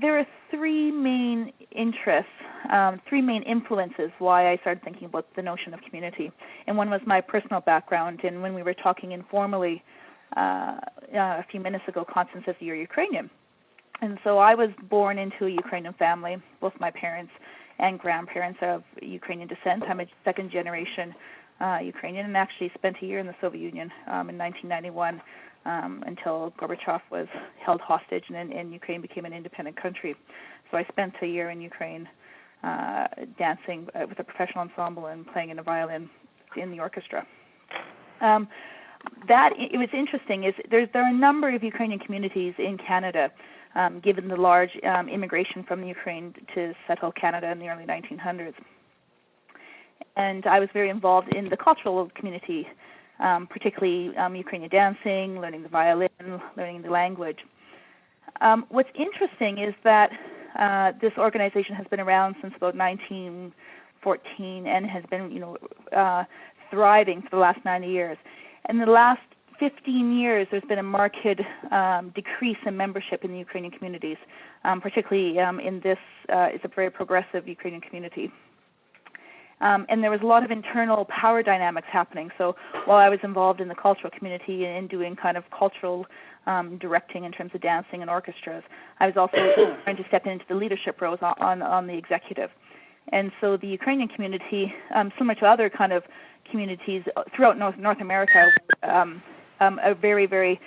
there are three main interests, three main influences why I started thinking about the notion of community. And one was my personal background. And when we were talking informally a few minutes ago, Constance says you're Ukrainian. And so I was born into a Ukrainian family. Both my parents and grandparents are of Ukrainian descent. I'm a second-generation Ukrainian, and actually spent a year in the Soviet Union in 1991 until Gorbachev was held hostage and Ukraine became an independent country. So I spent a year in Ukraine dancing with a professional ensemble and playing in a violin in the orchestra. It was interesting is there are a number of Ukrainian communities in Canada, given the large immigration from Ukraine to settle Canada in the early 1900s. And I was very involved in the cultural community, particularly Ukrainian dancing, learning the violin, learning the language. What's interesting is that this organization has been around since about 1914 and has been, thriving for the last 90 years. In the last 15 years, there's been a marked decrease in membership in the Ukrainian communities, particularly in this, it's a very progressive Ukrainian community. And there was a lot of internal power dynamics happening. So while I was involved in the cultural community and doing kind of cultural directing in terms of dancing and orchestras, I was also trying to step into the leadership roles on the executive. And so the Ukrainian community, similar to other kind of communities throughout North America, a very, very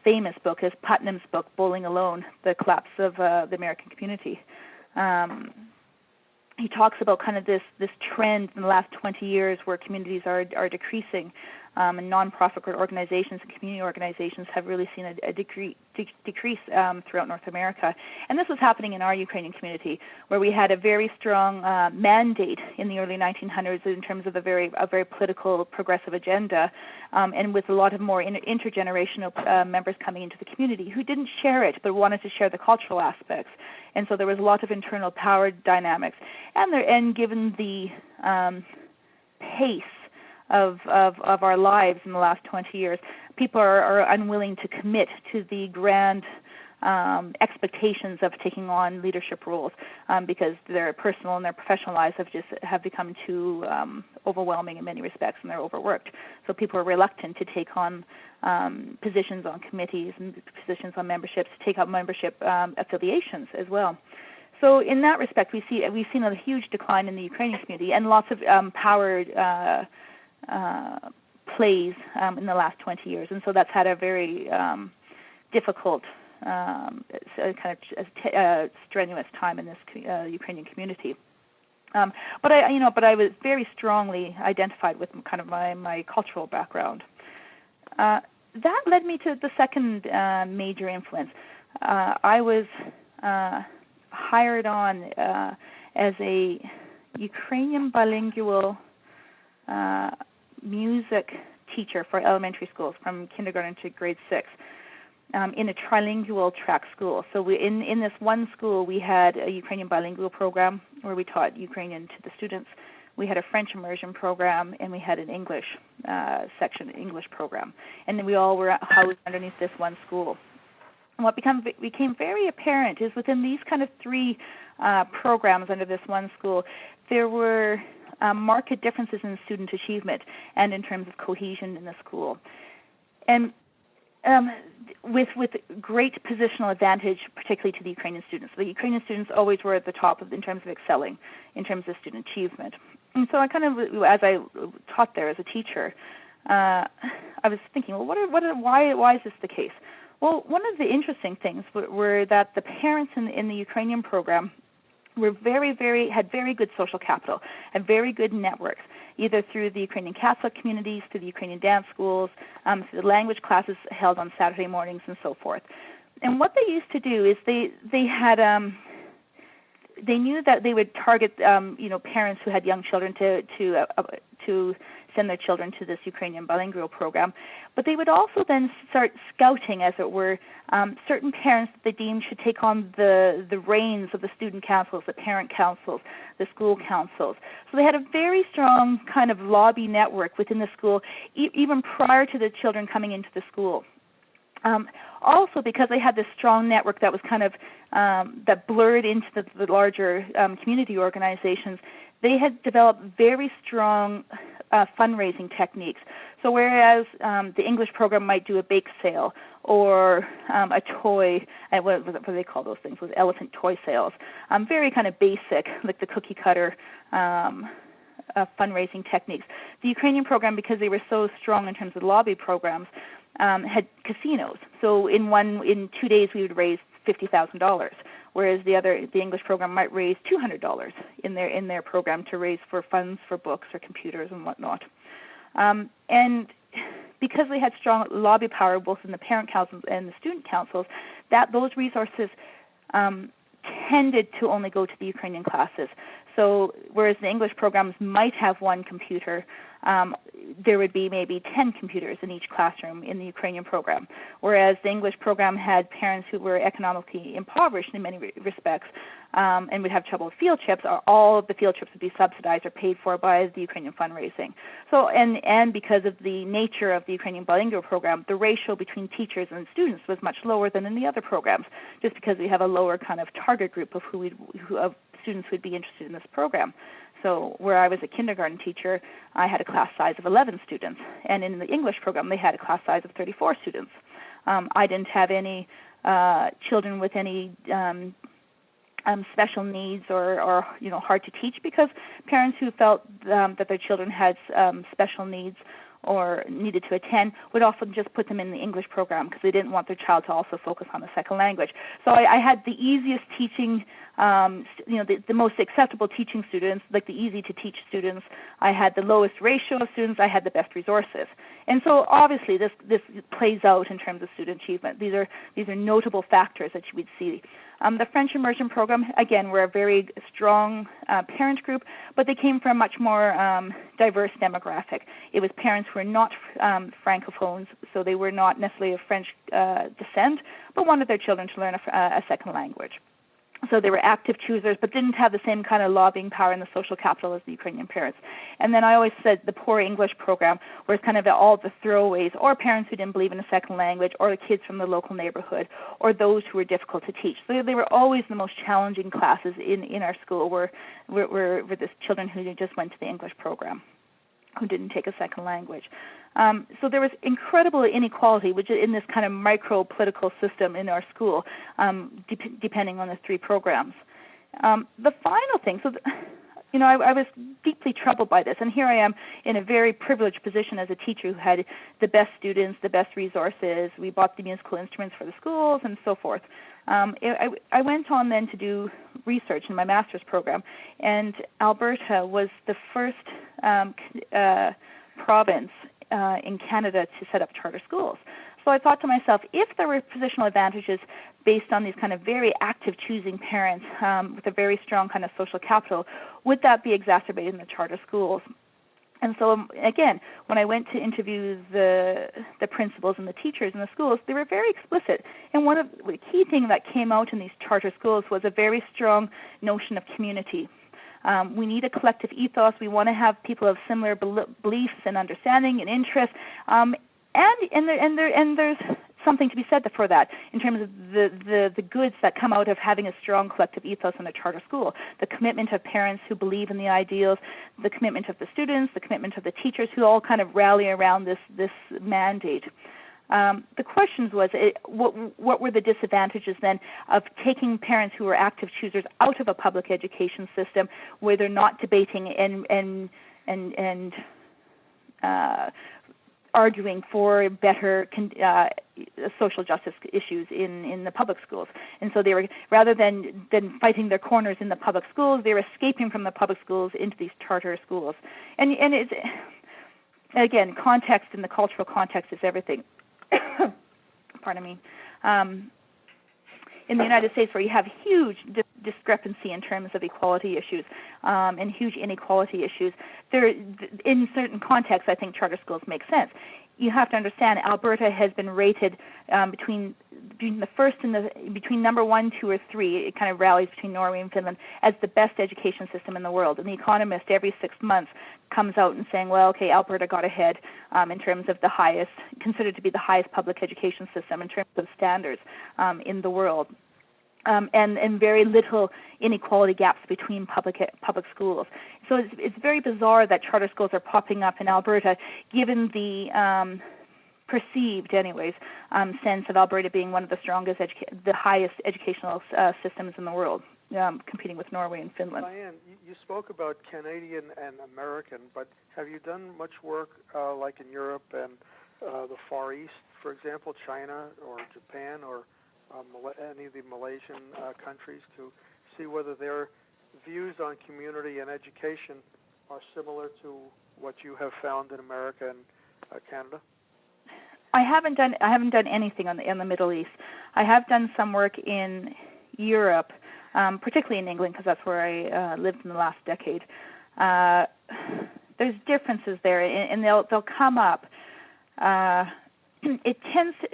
famous book is Putnam's book, Bowling Alone, The Collapse of the American Community. He talks about kind of this trend in the last 20 years where communities are decreasing, and nonprofit organizations and community organizations have really seen a decrease throughout North America. And this was happening in our Ukrainian community, where we had a very strong mandate in the early 1900s in terms of a very political, progressive agenda, and with a lot of more intergenerational members coming into the community who didn't share it but wanted to share the cultural aspects. And so there was a lot of internal power dynamics. And given the pace of our lives in the last 20 years, people are unwilling to commit to the grand expectations of taking on leadership roles because their personal and their professional lives have become too overwhelming in many respects, and they're overworked. So people are reluctant to take on positions on committees and positions on memberships, to take up membership affiliations as well. So in that respect, we've seen a huge decline in the Ukrainian community and lots of power plays in the last 20 years, and so that's had a very difficult, strenuous time in this Ukrainian community. But I was very strongly identified with kind of my cultural background. That led me to the second major influence. I was hired on as a Ukrainian bilingual music teacher for elementary schools from kindergarten to grade 6 in a trilingual track school. So in this one school, we had a Ukrainian bilingual program where we taught Ukrainian to the students. We had a French immersion program, and we had an English English program. And then we all were housed underneath this one school. And what became very apparent is within these kind of three programs under this one school, there were marked differences in student achievement and in terms of cohesion in the school. And with great positional advantage, particularly to the Ukrainian students. The Ukrainian students always were at the top in terms of excelling, in terms of student achievement. And so I kind of, as I taught there as a teacher, I was thinking, well, why is this the case? Well, one of the interesting things were that the parents in the Ukrainian program were had very good social capital, had very good networks, either through the Ukrainian Catholic communities, through the Ukrainian dance schools, through the language classes held on Saturday mornings, and so forth. And what they used to do is they had they knew that they would target parents who had young children to send their children to this Ukrainian bilingual program, but they would also then start scouting, as it were, certain parents that they deemed should take on the reins of the student councils, the parent councils, the school councils. So they had a very strong kind of lobby network within the school, even prior to the children coming into the school. Also, because they had this strong network that was kind of that blurred into the larger community organizations, they had developed very strong fundraising techniques. So whereas the English program might do a bake sale or a toy, what do they call those things? Was elephant toy sales. Very kind of basic, like the cookie cutter fundraising techniques. The Ukrainian program, because they were so strong in terms of lobby programs, had casinos. So in 2 days we would raise $50,000, whereas the English program might raise $200 in their program to raise for funds for books or computers and whatnot. And because they had strong lobby power both in the parent councils and the student councils, those resources tended to only go to the Ukrainian classes. So whereas the English programs might have one computer, there would be maybe 10 computers in each classroom in the Ukrainian program, whereas the English program had parents who were economically impoverished in many respects and would have trouble with field trips. All of the field trips would be subsidized or paid for by the Ukrainian fundraising. So, and because of the nature of the Ukrainian bilingual program, the ratio between teachers and students was much lower than in the other programs, just because we have a lower kind of target group of of students who would be interested in this program. So where I was a kindergarten teacher, I had a class size of 11 students, and in the English program, they had a class size of 34 students. I didn't have any children with any special needs or hard to teach, because parents who felt that their children had special needs or needed to attend would often just put them in the English program because they didn't want their child to also focus on the second language. So I had the easiest teaching, the most acceptable teaching students, like the easy to teach students. I had the lowest ratio of students. I had the best resources. And so obviously this plays out in terms of student achievement. These are notable factors that you would see. The French immersion program, again, were a very strong parent group, but they came from a much more diverse demographic. It was parents who were not francophones, so they were not necessarily of French descent, but wanted their children to learn a second language. So they were active choosers, but didn't have the same kind of lobbying power and the social capital as the Ukrainian parents. And then I always said the poor English program was kind of all the throwaways, or parents who didn't believe in a second language, or the kids from the local neighborhood, or those who were difficult to teach. So they were always the most challenging classes in our school were the children who just went to the English program, who didn't take a second language. So there was incredible inequality, which in this kind of micro-political system in our school, depending on the three programs. The final thing, I was deeply troubled by this, and here I am in a very privileged position as a teacher who had the best students, the best resources. We bought the musical instruments for the schools and so forth. I went on then to do research in my master's program, and Alberta was the first province in Canada to set up charter schools. So I thought to myself, if there were positional advantages based on these kind of very active choosing parents with a very strong kind of social capital, would that be exacerbated in the charter schools? And so, again, when I went to interview the principals and the teachers in the schools, they were very explicit. And one of the key things that came out in these charter schools was a very strong notion of community. We need a collective ethos. We want to have people of similar beliefs and understanding and interests. And there's something to be said for that in terms of the goods that come out of having a strong collective ethos in a charter school. The commitment of parents who believe in the ideals, the commitment of the students, the commitment of the teachers who all kind of rally around this mandate. The questions was, what were the disadvantages then of taking parents who were active choosers out of a public education system where they're not debating and arguing for better social justice issues in the public schools. And so they were, rather than fighting their corners in the public schools, they were escaping from the public schools into these charter schools. And it's, again, context and the cultural context is everything. Pardon me. In the United States, where you have huge discrepancy in terms of equality issues and huge inequality issues, in certain contexts, I think charter schools make sense. you have to understand Alberta has been rated between the first and between number 1, 2, or 3. It kind of rallies between Norway and Finland as the best education system in the world. And the Economist every 6 months comes out and saying, well, okay, Alberta got ahead in terms of the highest, considered to be the highest public education system in terms of standards in the world. And very little inequality gaps between public schools. So it's very bizarre that charter schools are popping up in Alberta, given the perceived, anyways, sense of Alberta being one of the strongest, the highest educational systems in the world, competing with Norway and Finland. Dianne, you spoke about Canadian and American, but have you done much work like in Europe and the Far East, for example, China or Japan or any of the Malaysian countries, to see whether their views on community and education are similar to what you have found in America and Canada? I haven't done anything in the Middle East. I have done some work in Europe, particularly in England, because that's where I lived in the last decade. There's differences there, and they'll come up. It tends to.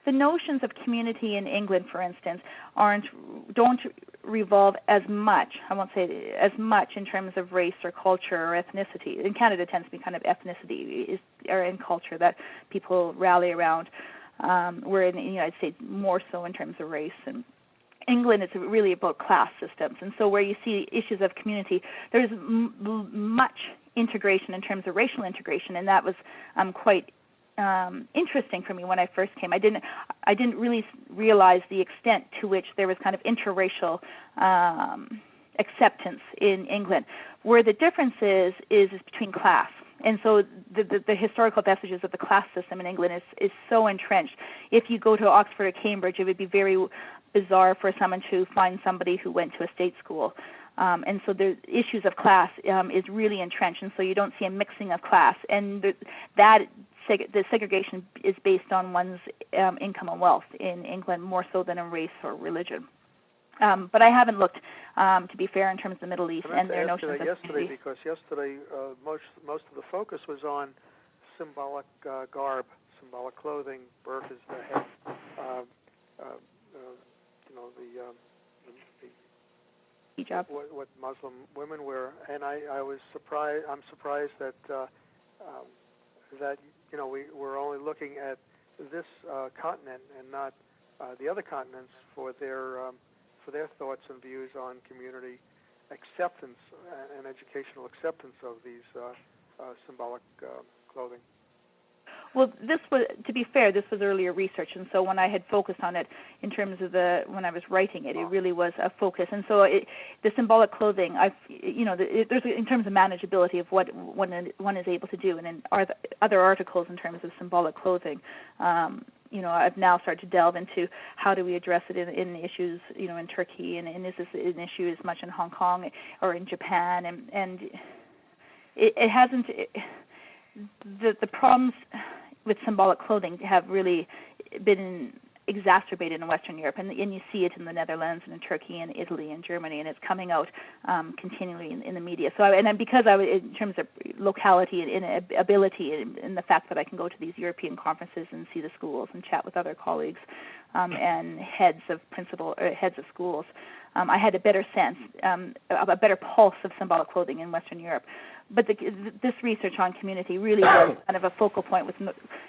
The notions of community in England, for instance, don't revolve as much, I won't say as much in terms of race or culture or ethnicity. In Canada, it tends to be kind of ethnicity or in culture that people rally around, where in the United States more so in terms of race. And England is really about class systems. And so where you see issues of community, there's much integration in terms of racial integration, and that was quite interesting for me when I first came. I didn't really realize the extent to which there was kind of interracial acceptance in England. Where the difference is between class. And so the historical vestiges of the class system in England is so entrenched. If you go to Oxford or Cambridge, it would be very bizarre for someone to find somebody who went to a state school. And so the issues of class is really entrenched, and so you don't see a mixing of class. And the segregation is based on one's income and wealth in England more so than in race or religion. But I haven't looked, to be fair, in terms of the Middle East and their notions of yesterday, because yesterday most of the focus was on symbolic garb, symbolic clothing. Burqas, the head, the hijab. What Muslim women wear, and I'm surprised that we're only looking at this continent and not the other continents for their thoughts and views on community acceptance and educational acceptance of these symbolic clothing. Well, to be fair, this was earlier research, and so when I had focused on it in terms of when I was writing it, it really was a focus. And so the symbolic clothing, there's in terms of manageability of what one is able to do, and in other articles in terms of symbolic clothing, I've now started to delve into how do we address it in issues, in Turkey, and is this an issue as much in Hong Kong or in Japan, and it hasn't. The problems with symbolic clothing have really been exacerbated in Western Europe, and you see it in the Netherlands and in Turkey and Italy and Germany, and it's coming out continually in the media. So, because in terms of locality and ability, and the fact that I can go to these European conferences and see the schools and chat with other colleagues and heads of schools, I had a better sense, a better pulse of symbolic clothing in Western Europe. But this research on community really was kind of a focal point with,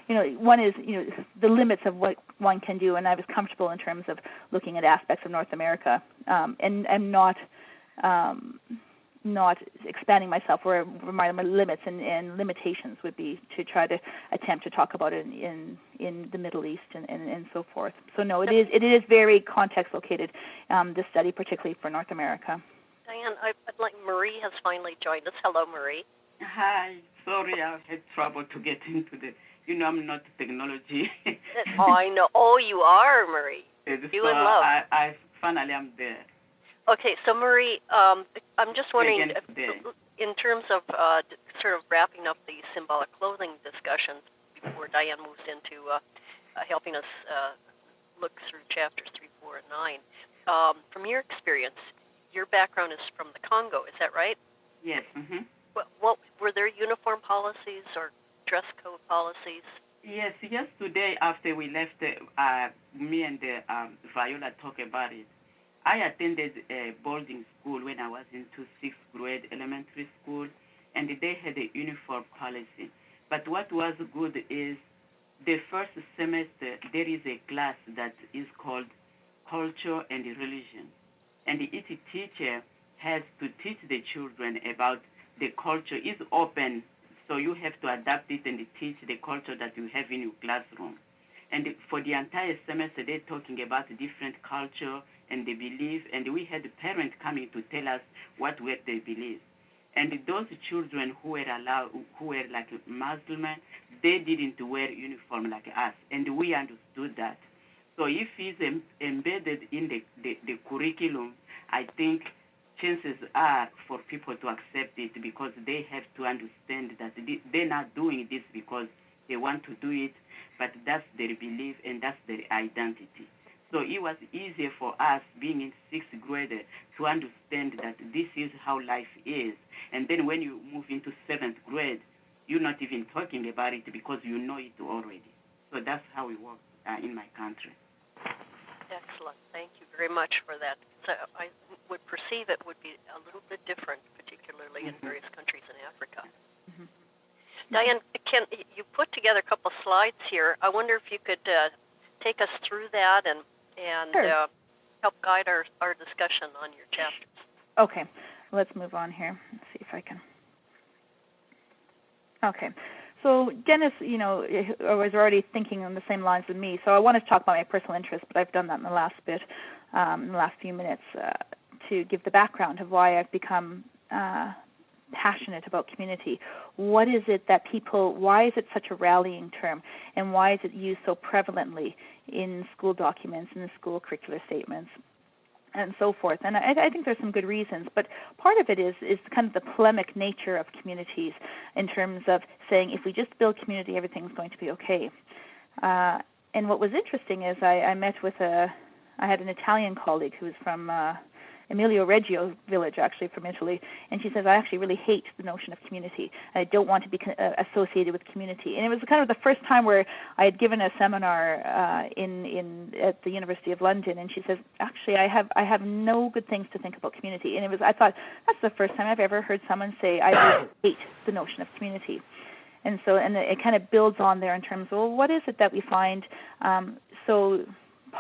one is, the limits of what one can do, and I was comfortable in terms of looking at aspects of North America and not expanding myself where my limits and limitations would be to try to attempt to talk about it in the Middle East and so forth. So no, it is very context located, this study, particularly for North America. Dianne, I'd like Marie has finally joined us. Hello, Marie. Hi. Sorry, I had trouble to get into I'm not technology. I know. Oh, you are, Marie. You in love. I finally am there. Okay, so Marie, I'm just wondering, in terms of sort of wrapping up the symbolic clothing discussions before Dianne moves into helping us look through chapters 3, 4, and 9, from your experience, your background is from the Congo, is that right? Yes. Mm-hmm. What were there uniform policies or dress code policies? Yes, yesterday after we left, me and Viola talked about it. I attended a boarding school when I was into 6th grade elementary school, and they had a uniform policy. But what was good is the first semester there is a class that is called Culture and Religion, and each teacher has to teach the children about the culture. Is open, so you have to adapt it and teach the culture that you have in your classroom. And for the entire semester, they're talking about different culture and the belief, and we had parents coming to tell us what were their beliefs. And those children who were like Muslim, they didn't wear uniform like us, and we understood that. So if it's embedded in the curriculum, I think chances are for people to accept it, because they have to understand that they're not doing this because they want to do it, but that's their belief and that's their identity. So it was easier for us, being in 6th grade, to understand that this is how life is. And then when you move into 7th grade, you're not even talking about it because you know it already. So that's how it works in my country. Excellent. Thank you very much for that. So I would perceive it would be a little bit different, particularly in various countries in Africa. Mm-hmm. Dianne, you put together a couple of slides here. I wonder if you could take us through that and sure. Help guide our discussion on your chapters. Okay. Let's move on here. Let's see if I can. Okay. So Dennis, was already thinking on the same lines as me. So I wanted to talk about my personal interest, but I've done that in the last bit, in the last few minutes, to give the background of why I've become passionate about community. What is it that why is it such a rallying term, and why is it used so prevalently in school documents, in the school curricular statements, and so forth? And I think there's some good reasons, but part of it is kind of the polemic nature of communities, in terms of saying if we just build community, everything's going to be okay. And what was interesting is I had an Italian colleague who was from Emilio Reggio village, actually from Italy, and she says, I actually really hate the notion of community. I don't want to be associated with community. And it was kind of the first time where I had given a seminar at the University of London, and she says, actually, I have no good things to think about community. And I thought, that's the first time I've ever heard someone say, I really hate the notion of community. And so, and it kind of builds on there in terms of, well, what is it that we find so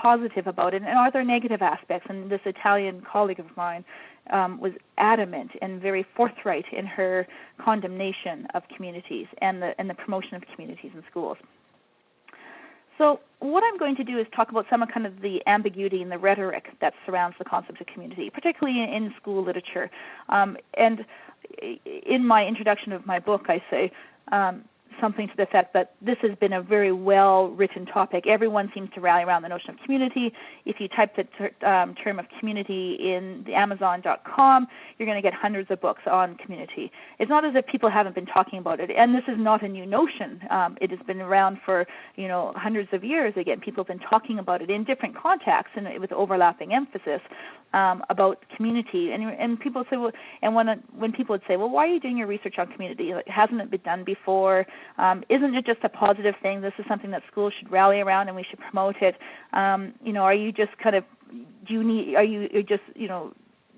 positive about it, and are there negative aspects? And this Italian colleague of mine was adamant and very forthright in her condemnation of communities and the promotion of communities in schools. So what I'm going to do is talk about some of kind of the ambiguity and the rhetoric that surrounds the concept of community, particularly in school literature. And in my introduction of my book, I say something to the effect that this has been a very well-written topic. Everyone seems to rally around the notion of community. If you type the term of community in the Amazon.com, you're going to get hundreds of books on community. It's not as if people haven't been talking about it, and this is not a new notion. It has been around for hundreds of years. Again, people have been talking about it in different contexts and with overlapping emphasis about community. And people say, well, and when people would say, well, why are you doing your research on community? Like, hasn't it been done before? Isn't it just a positive thing? This is something that schools should rally around, and we should promote it. Are you just kind of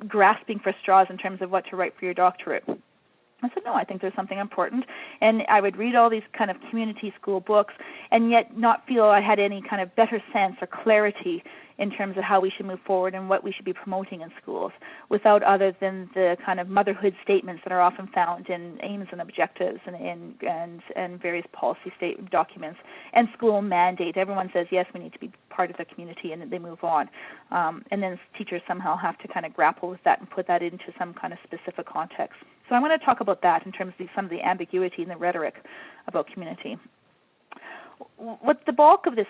grasping for straws in terms of what to write for your doctorate? I said, no, I think there's something important. And I would read all these kind of community school books and yet not feel I had any kind of better sense or clarity in terms of how we should move forward and what we should be promoting in schools, without other than the kind of motherhood statements that are often found in aims and objectives and various policy documents, and school mandate. Everyone says, yes, we need to be part of the community, and they move on. And then teachers somehow have to kind of grapple with that and put that into some kind of specific context. So I'm going to talk about that in terms of some of the ambiguity and the rhetoric about community. What the bulk of this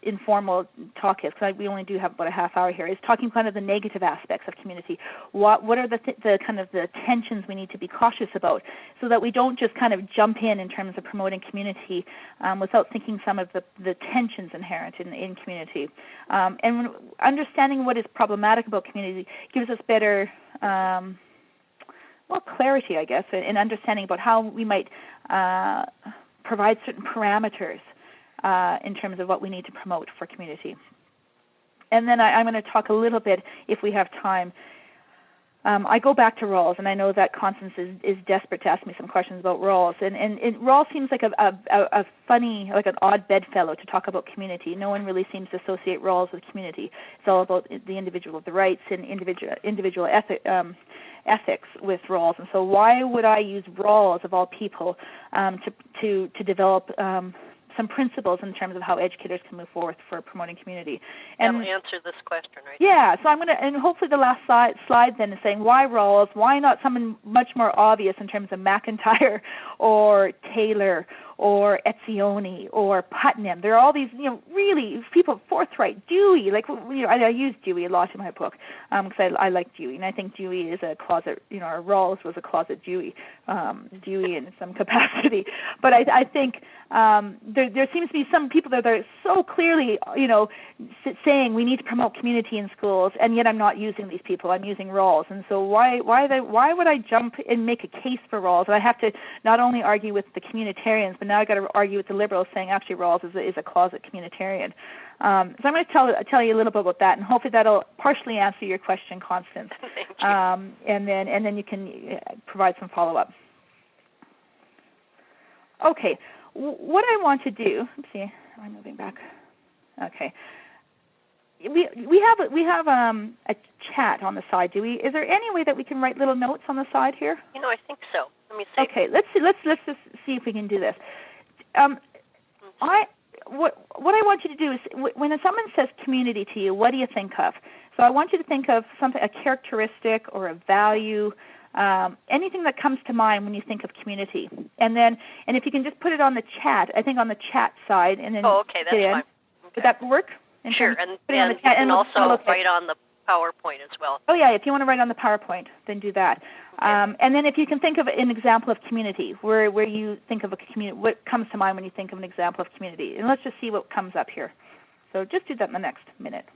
informal talk is, because we only do have about a half hour here, is talking kind of the negative aspects of community. What are the kind of the tensions we need to be cautious about, so that we don't just kind of jump in terms of promoting community without thinking some of the tensions inherent in community. And understanding what is problematic about community gives us better clarity, I guess, and understanding about how we might provide certain parameters in terms of what we need to promote for community. And then I'm going to talk a little bit, if we have time. I go back to Rawls, and I know that Constance is desperate to ask me some questions about Rawls. And Rawls seems like a funny, like an odd bedfellow to talk about community. No one really seems to associate Rawls with community. It's all about the individual, the rights, and individual ethics with Rawls. And so why would I use Rawls, of all people, to develop some principles in terms of how educators can move forward for promoting community? And that'll answer this question, right? Yeah, so I'm going to, and hopefully the last slide then is saying why Rawls, why not someone much more obvious in terms of McIntyre or Taylor or Etzioni or Putnam. There are all these, really people, forthright, Dewey. Like, I use Dewey a lot in my book because I like Dewey, and I think Dewey is a closet, or Rawls was a closet Dewey in some capacity. But I think there seems to be some people that are so clearly, saying we need to promote community in schools, and yet I'm not using these people. I'm using Rawls, and so why would I jump and make a case for Rawls? And I have to not only argue with the communitarians, but now I've got to argue with the liberals, saying actually Rawls is a closet communitarian. So I'm going to tell you a little bit about that, and hopefully that'll partially answer your question, Constance. Thank you. And then you can provide some follow-up. Okay, what I want to do. Let's see, am I moving back? Okay. We have a chat on the side. Is there any way that we can write little notes on the side here? I think so. Let me see. Okay, let's just see if we can do this. What I want you to do is when someone says community to you, what do you think of? So I want you to think of something, a characteristic or a value, anything that comes to mind when you think of community. And if you can just put it on the chat, I think on the chat side, and then okay, that's fine. Okay. Would that work? Sure, and you can also write on the PowerPoint as well. Oh, yeah, if you want to write on the PowerPoint, then do that. Okay. And then if you can think of an example of community, where you think of a community, what comes to mind when you think of an example of community? And let's just see what comes up here. So just do that in the next minute.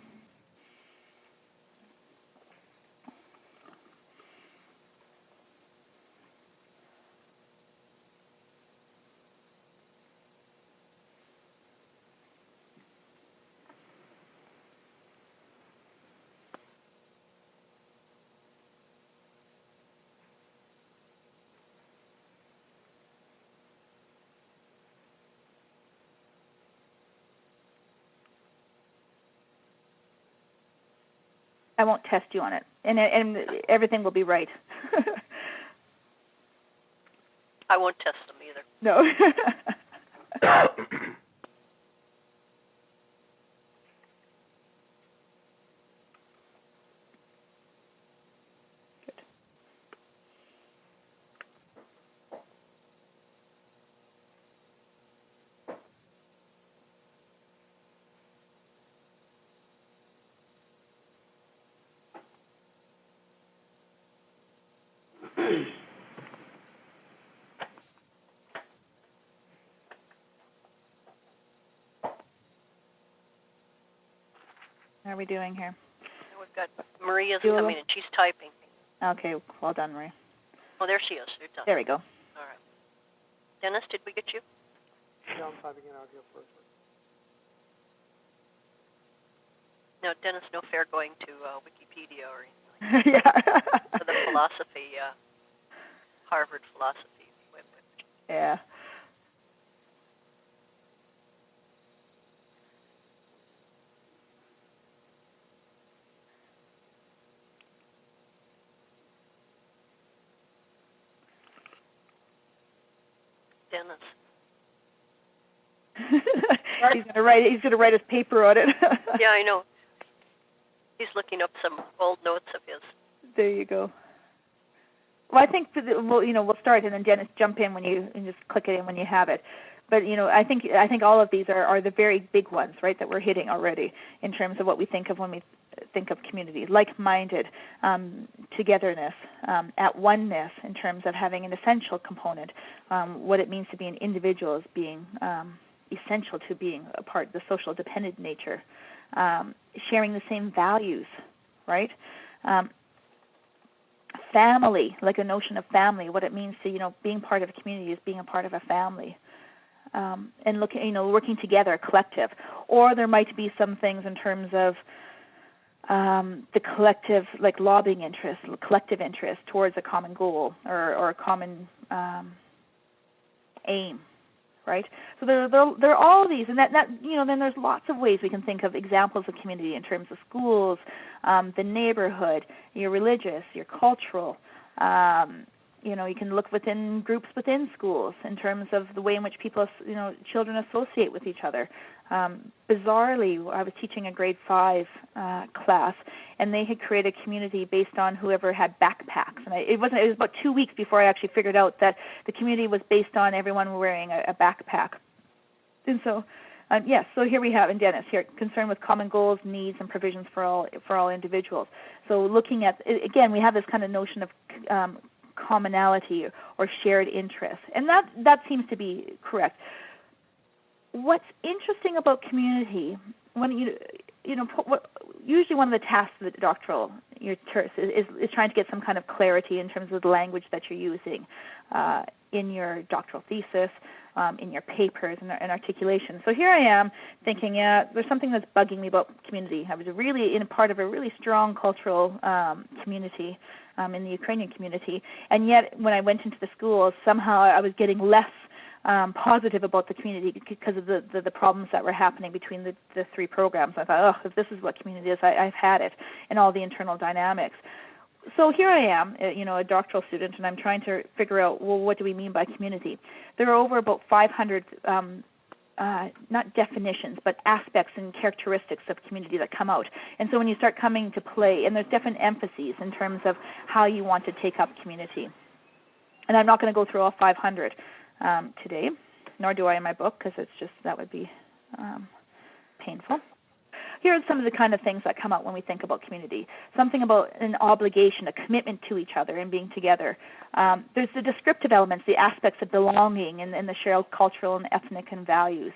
I won't test you on it, and everything will be right. I won't test them either. No. Good. How are we doing here? We've got Maria's coming and she's typing. Okay, well done, Maria. Oh, there she is. You're done. There we go. All right. Dennis, did we get you? Yeah, I'm typing it out here first. No, Dennis, no fair going to Wikipedia or anything like that. Yeah. For the philosophy, Harvard philosophy webpage. Yeah. Dennis. He's gonna write his paper on it. Yeah, I know. He's looking up some old notes of his. There you go. Well, I think we'll start, and then Dennis, jump in and just click it in when you have it. But I think all of these are the very big ones, right, that we're hitting already in terms of what we think of when we think of community, like-minded, togetherness, at oneness in terms of having an essential component, what it means to be an individual as being essential to being a part of the social dependent nature, sharing the same values, right? family, like a notion of family, what it means to, being part of a community is being a part of a family. And working together, collective. Or there might be some things in terms of the collective, like lobbying interest, collective interest towards a common goal or a common aim, right? So there are all these, and that then there's lots of ways we can think of examples of community in terms of schools, the neighborhood, your religious, your cultural. You can look within groups within schools in terms of the way in which people, children associate with each other. Bizarrely, I was teaching a grade 5 class, and they had created a community based on whoever had backpacks. And it was about 2 weeks before I actually figured out that the community was based on everyone wearing a backpack. And so, yes, so here we have in Dennis here, concern with common goals, needs, and provisions for all individuals. So looking at, again, we have this kind of notion of commonality or shared interests, and that seems to be correct. What's interesting about community, when usually one of the tasks of the doctoral your course is trying to get some kind of clarity in terms of the language that you're using in your doctoral thesis, in your papers and articulation. So here I am thinking, there's something that's bugging me about community. I was really in a part of a really strong cultural community in the Ukrainian community, and yet when I went into the schools, somehow I was getting less positive about the community because of the problems that were happening between the three programs. I thought, if this is what community is, I've had it, and all the internal dynamics. So here I am, a doctoral student, and I'm trying to figure out, well, what do we mean by community? There are over about 500, not definitions, but aspects and characteristics of community that come out. And so when you start coming to play, and there's different emphases in terms of how you want to take up community. And I'm not going to go through all 500 today, nor do I in my book, because that would be painful. Here are some of the kind of things that come out when we think about community. Something about an obligation, a commitment to each other and being together. There's the descriptive elements, the aspects of belonging and the shared cultural and ethnic and values.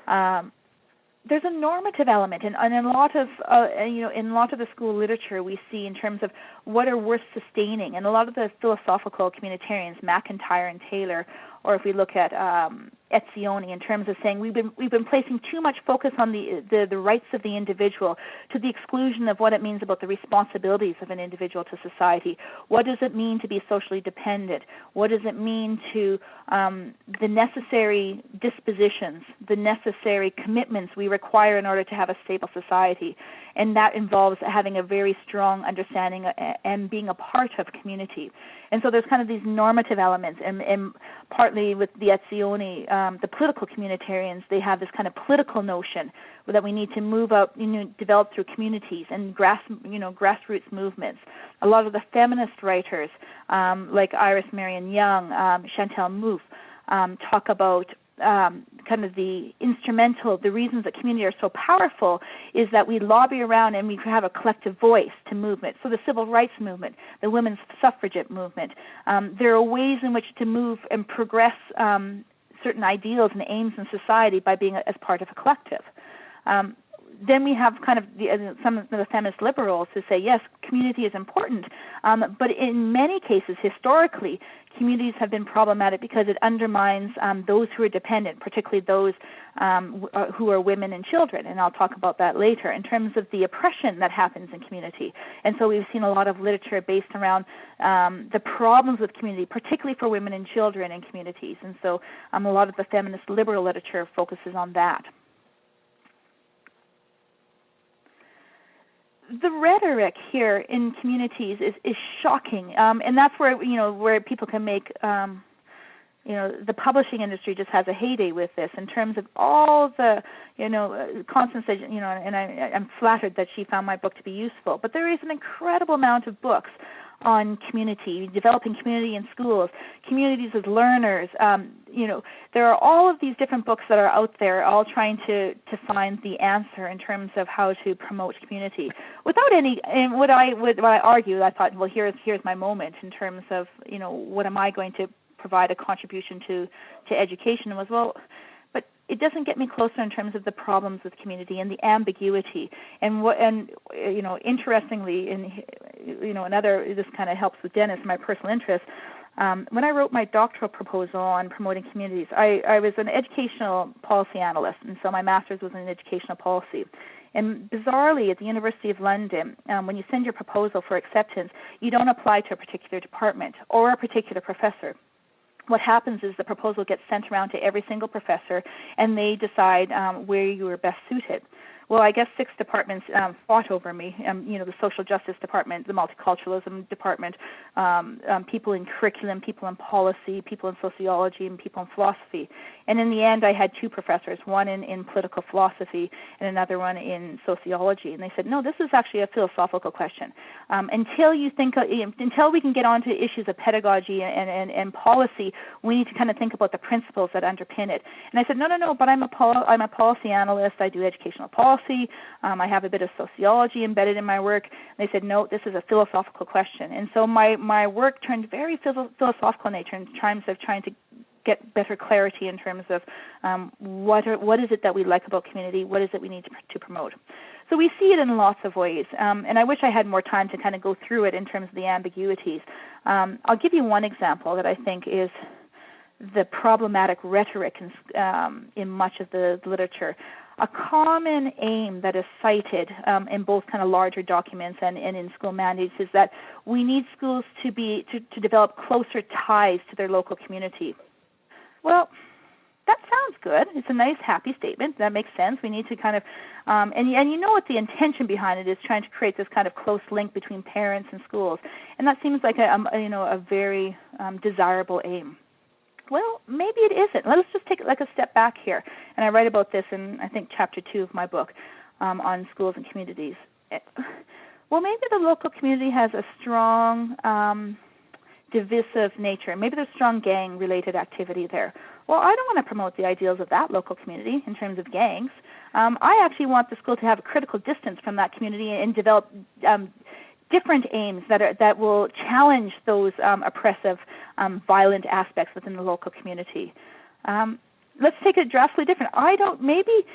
There's a normative element, and in a lot of the school literature we see in terms of what are worth sustaining, and a lot of the philosophical communitarians, McIntyre and Taylor, or if we look at Etzioni, in terms of saying we've been placing too much focus on the rights of the individual to the exclusion of what it means about the responsibilities of an individual to society. What does it mean to be socially dependent? What does it mean to the necessary dispositions, the necessary commitments we require in order to have a stable society? And that involves having a very strong understanding and being a part of community. And so there's kind of these normative elements, and partly with the Etzioni, the political communitarians, they have this kind of political notion that we need to move up, develop through communities and grassroots movements. A lot of the feminist writers, like Iris Marion Young, Chantal Mouffe, talk about kind of the reasons that community are so powerful is that we lobby around and we have a collective voice to movement. So the civil rights movement, the women's suffragette movement, there are ways in which to move and progress certain ideals and aims in society by being as part of a collective. Then we have kind of some of the feminist liberals who say, yes, community is important, but in many cases, historically, communities have been problematic because it undermines those who are dependent, particularly those who are women and children, and I'll talk about that later, in terms of the oppression that happens in community. And so we've seen a lot of literature based around the problems with community, particularly for women and children in communities, and so a lot of the feminist liberal literature focuses on that. The rhetoric here in communities is shocking, and that's where people can make the publishing industry just has a heyday with this in terms of all the Constance said, and I'm flattered that she found my book to be useful, but there is an incredible amount of books on community, developing community in schools, communities as learners. There are all of these different books that are out there, all trying to find the answer in terms of how to promote community. Without any, and what I argue, I thought, well, here's my moment in terms of what am I going to provide a contribution to education? Was, well, but it doesn't get me closer in terms of the problems with community and the ambiguity. And interestingly, this kind of helps with Dennis, my personal interest. When I wrote my doctoral proposal on promoting communities, I was an educational policy analyst, and so my master's was in educational policy. And bizarrely, at the University of London, when you send your proposal for acceptance, you don't apply to a particular department or a particular professor. What happens is the proposal gets sent around to every single professor, and they decide where you are best suited. Well, I guess 6 departments fought over me, the social justice department, the multiculturalism department, people in curriculum, people in policy, people in sociology, and people in philosophy. And in the end, I had 2 professors, one in political philosophy and another one in sociology. And they said, no, this is actually a philosophical question. Until we can get onto issues of pedagogy and policy, we need to kind of think about the principles that underpin it. And I said, no, but I'm a policy analyst. I do educational policy. I have a bit of sociology embedded in my work. And they said, no, this is a philosophical question. And so my work turned very philosophical in nature in terms of trying to get better clarity in terms of what is it that we like about community, what is it we need to promote. So we see it in lots of ways, and I wish I had more time to kind of go through it in terms of the ambiguities. I'll give you one example that I think is the problematic rhetoric in much of the literature. A common aim that is cited in both kind of larger documents and in school mandates is that we need schools to develop closer ties to their local community. Well, that sounds good. It's a nice, happy statement. That makes sense. We need to kind of, and you know what the intention behind it is, trying to create this kind of close link between parents and schools, and that seems like a very desirable aim. Well, maybe it isn't. Let's just take a step back here. And I write about this in, I think, Chapter 2 of my book on schools and communities. Well, maybe the local community has a strong divisive nature. Maybe there's strong gang-related activity there. Well, I don't want to promote the ideals of that local community in terms of gangs. I actually want the school to have a critical distance from that community and develop different aims that will challenge those oppressive, violent aspects within the local community. Let's take it drastically different. Maybe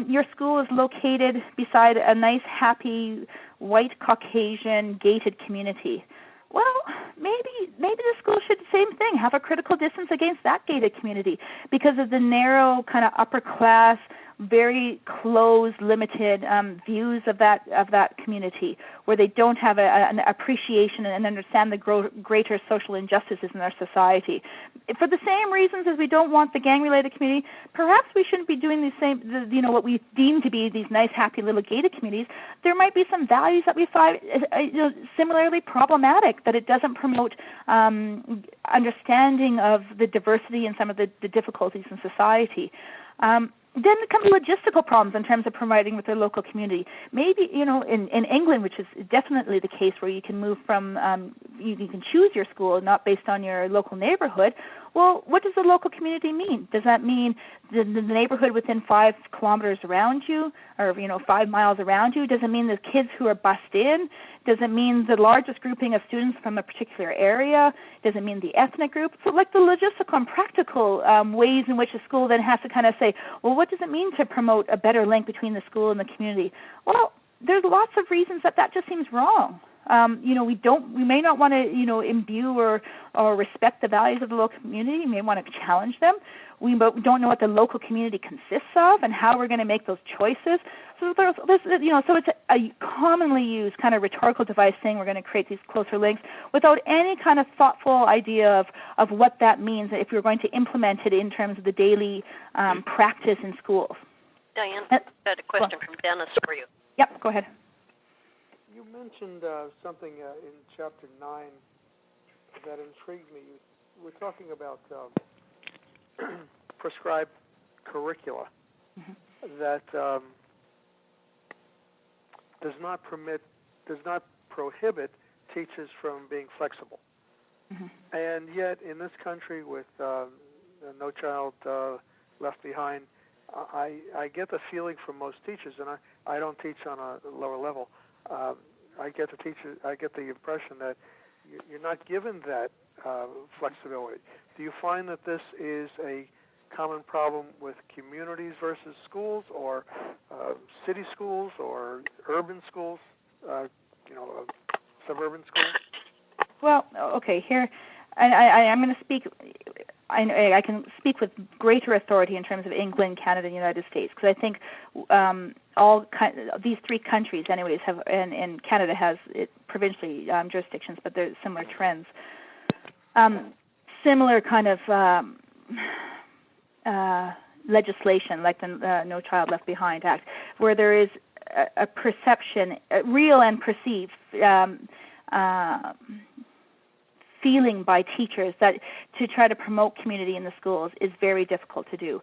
your school is located beside a nice, happy, white Caucasian gated community. Well, maybe the school should do the same thing, have a critical distance against that gated community because of the narrow kind of upper class, very closed, limited views of that community, where they don't have an appreciation and understand the greater social injustices in our society. For the same reasons as we don't want the gang-related community, perhaps we shouldn't be doing the same. What we deem to be these nice, happy little gated communities. There might be some values that we find similarly problematic, that it doesn't promote understanding of the diversity and some of the difficulties in society. Then there come logistical problems in terms of providing with their local community. Maybe, in England, which is definitely the case, where you can move from, you can choose your school not based on your local neighborhood. Well, what does the local community mean? Does that mean the neighborhood within 5 kilometers around you, or 5 miles around you? Does it mean the kids who are bussed in? Does it mean the largest grouping of students from a particular area? Does it mean the ethnic group? So like the logistical and practical ways in which a school then has to kind of say, well, what does it mean to promote a better link between the school and the community? Well, there's lots of reasons that just seems wrong. We may not want to, imbue or respect the values of the local community. We may want to challenge them. We don't know what the local community consists of and how we're going to make those choices. So so it's a commonly used kind of rhetorical device saying we're going to create these closer links without any kind of thoughtful idea of what that means if we're going to implement it in terms of the daily practice in schools. Dianne, I got a question from Dennis for you. Yep, go ahead. You mentioned something in Chapter 9 that intrigued me. We're talking about prescribed curricula that does not prohibit teachers from being flexible. And yet, in this country with No Child Left Behind, I get the feeling from most teachers, and I don't teach on a lower level. I get the impression that you're not given that flexibility. Do you find that this is a common problem with communities versus schools, or city schools, or urban schools? suburban schools? Well, okay, here, and I'm going to speak. I can speak with greater authority in terms of England, Canada, and the United States, because I think these three countries, anyways, have, and Canada has provincially jurisdictions, but there's similar trends. Similar kind of legislation, like the No Child Left Behind Act, where there is a perception, real and perceived, feeling by teachers that to try to promote community in the schools is very difficult to do,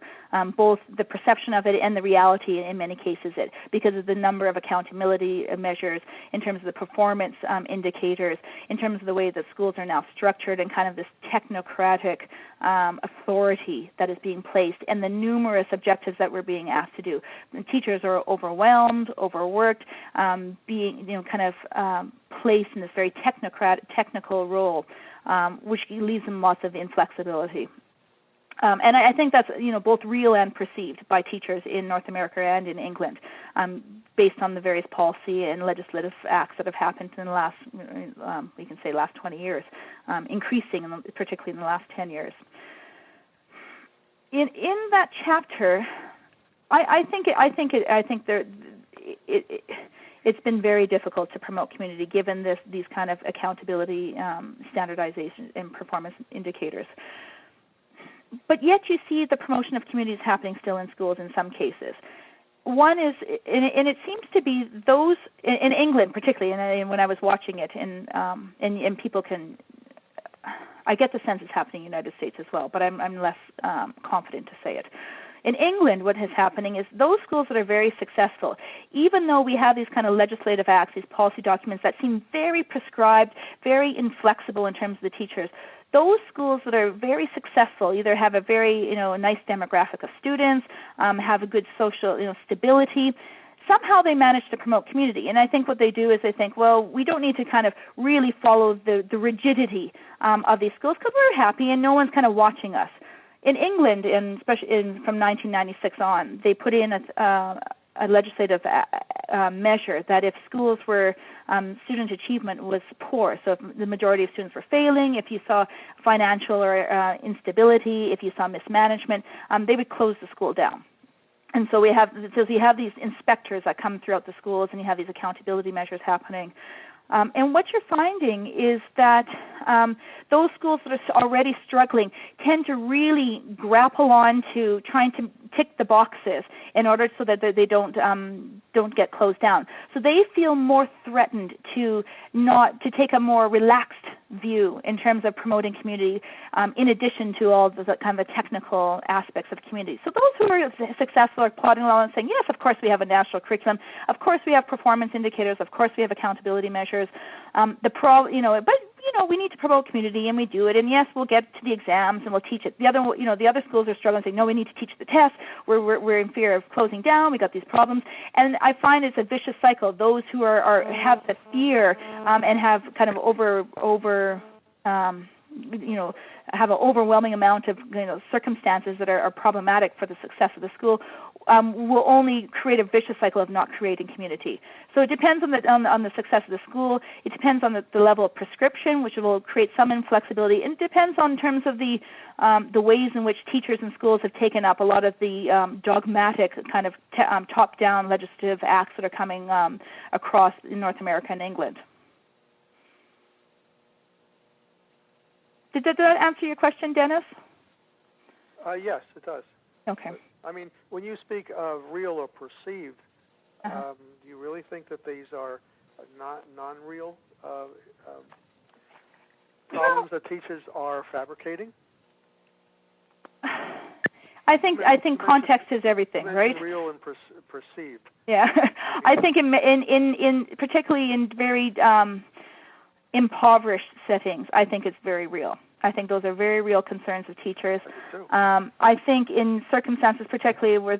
both the perception of it and the reality in many cases because of the number of accountability measures, in terms of the performance indicators, in terms of the way that schools are now structured and kind of this technocratic authority that is being placed, and the numerous objectives that we're being asked to do. And teachers are overwhelmed, overworked, being kind of placed in this very technical role, which leaves them lots of inflexibility. And I think that's both real and perceived by teachers in North America and in England, based on the various policy and legislative acts that have happened in the last, we can say, last 20 years, increasing, particularly in the last 10 years. In that chapter, I think it's been very difficult to promote community given these kind of accountability, standardization, and performance indicators. But yet you see the promotion of communities happening still in schools in some cases. One is, and it seems to be those in England particularly, and when I was watching it, and people can, I get the sense it's happening in the United States as well, but I'm less confident to say it. In England, what is happening is those schools that are very successful, even though we have these kind of legislative acts, these policy documents that seem very prescribed, very inflexible in terms of the teachers, those schools that are very successful either have a very, nice demographic of students, have a good social, stability. Somehow they manage to promote community. And I think what they do is they think, well, we don't need to kind of really follow the rigidity of these schools because we're happy and no one's kind of watching us. In England, and especially from 1996 on, they put in a legislative measure that if schools were student achievement was poor, so if the majority of students were failing, if you saw financial or instability, if you saw mismanagement, they would close the school down. And so you have these inspectors that come throughout the schools, and you have these accountability measures happening. And what you're finding is that those schools that are already struggling tend to really grapple on to trying to tick the boxes in order so that they don't get closed down. So they feel more threatened to take a more relaxed view in terms of promoting community, in addition to all the kind of the technical aspects of community. So those who are successful are plodding along and saying, yes, of course we have a national curriculum, of course we have performance indicators, of course we have accountability measures. But we need to promote community, and we do it. And yes, we'll get to the exams and we'll teach it. The other schools are struggling, saying, no, we need to teach the test. We're in fear of closing down. We got these problems, and I find it's a vicious cycle. Those who have the fear and have kind of have an overwhelming amount of circumstances that are problematic for the success of the school, will only create a vicious cycle of not creating community. So it depends on the success of the school. It depends on the level of prescription, which will create some inflexibility. And it depends on terms of the ways in which teachers and schools have taken up a lot of the dogmatic kind of top-down legislative acts that are coming across in North America and England. Did that answer your question, Dennis? Yes, it does. Okay. I mean, when you speak of real or perceived, do you really think that these are non-real problems that teachers are fabricating? I think context is everything, right? Real and perceived. Yeah, I think in particularly in very impoverished settings, I think it's very real. I think those are very real concerns of teachers. I think in circumstances, particularly where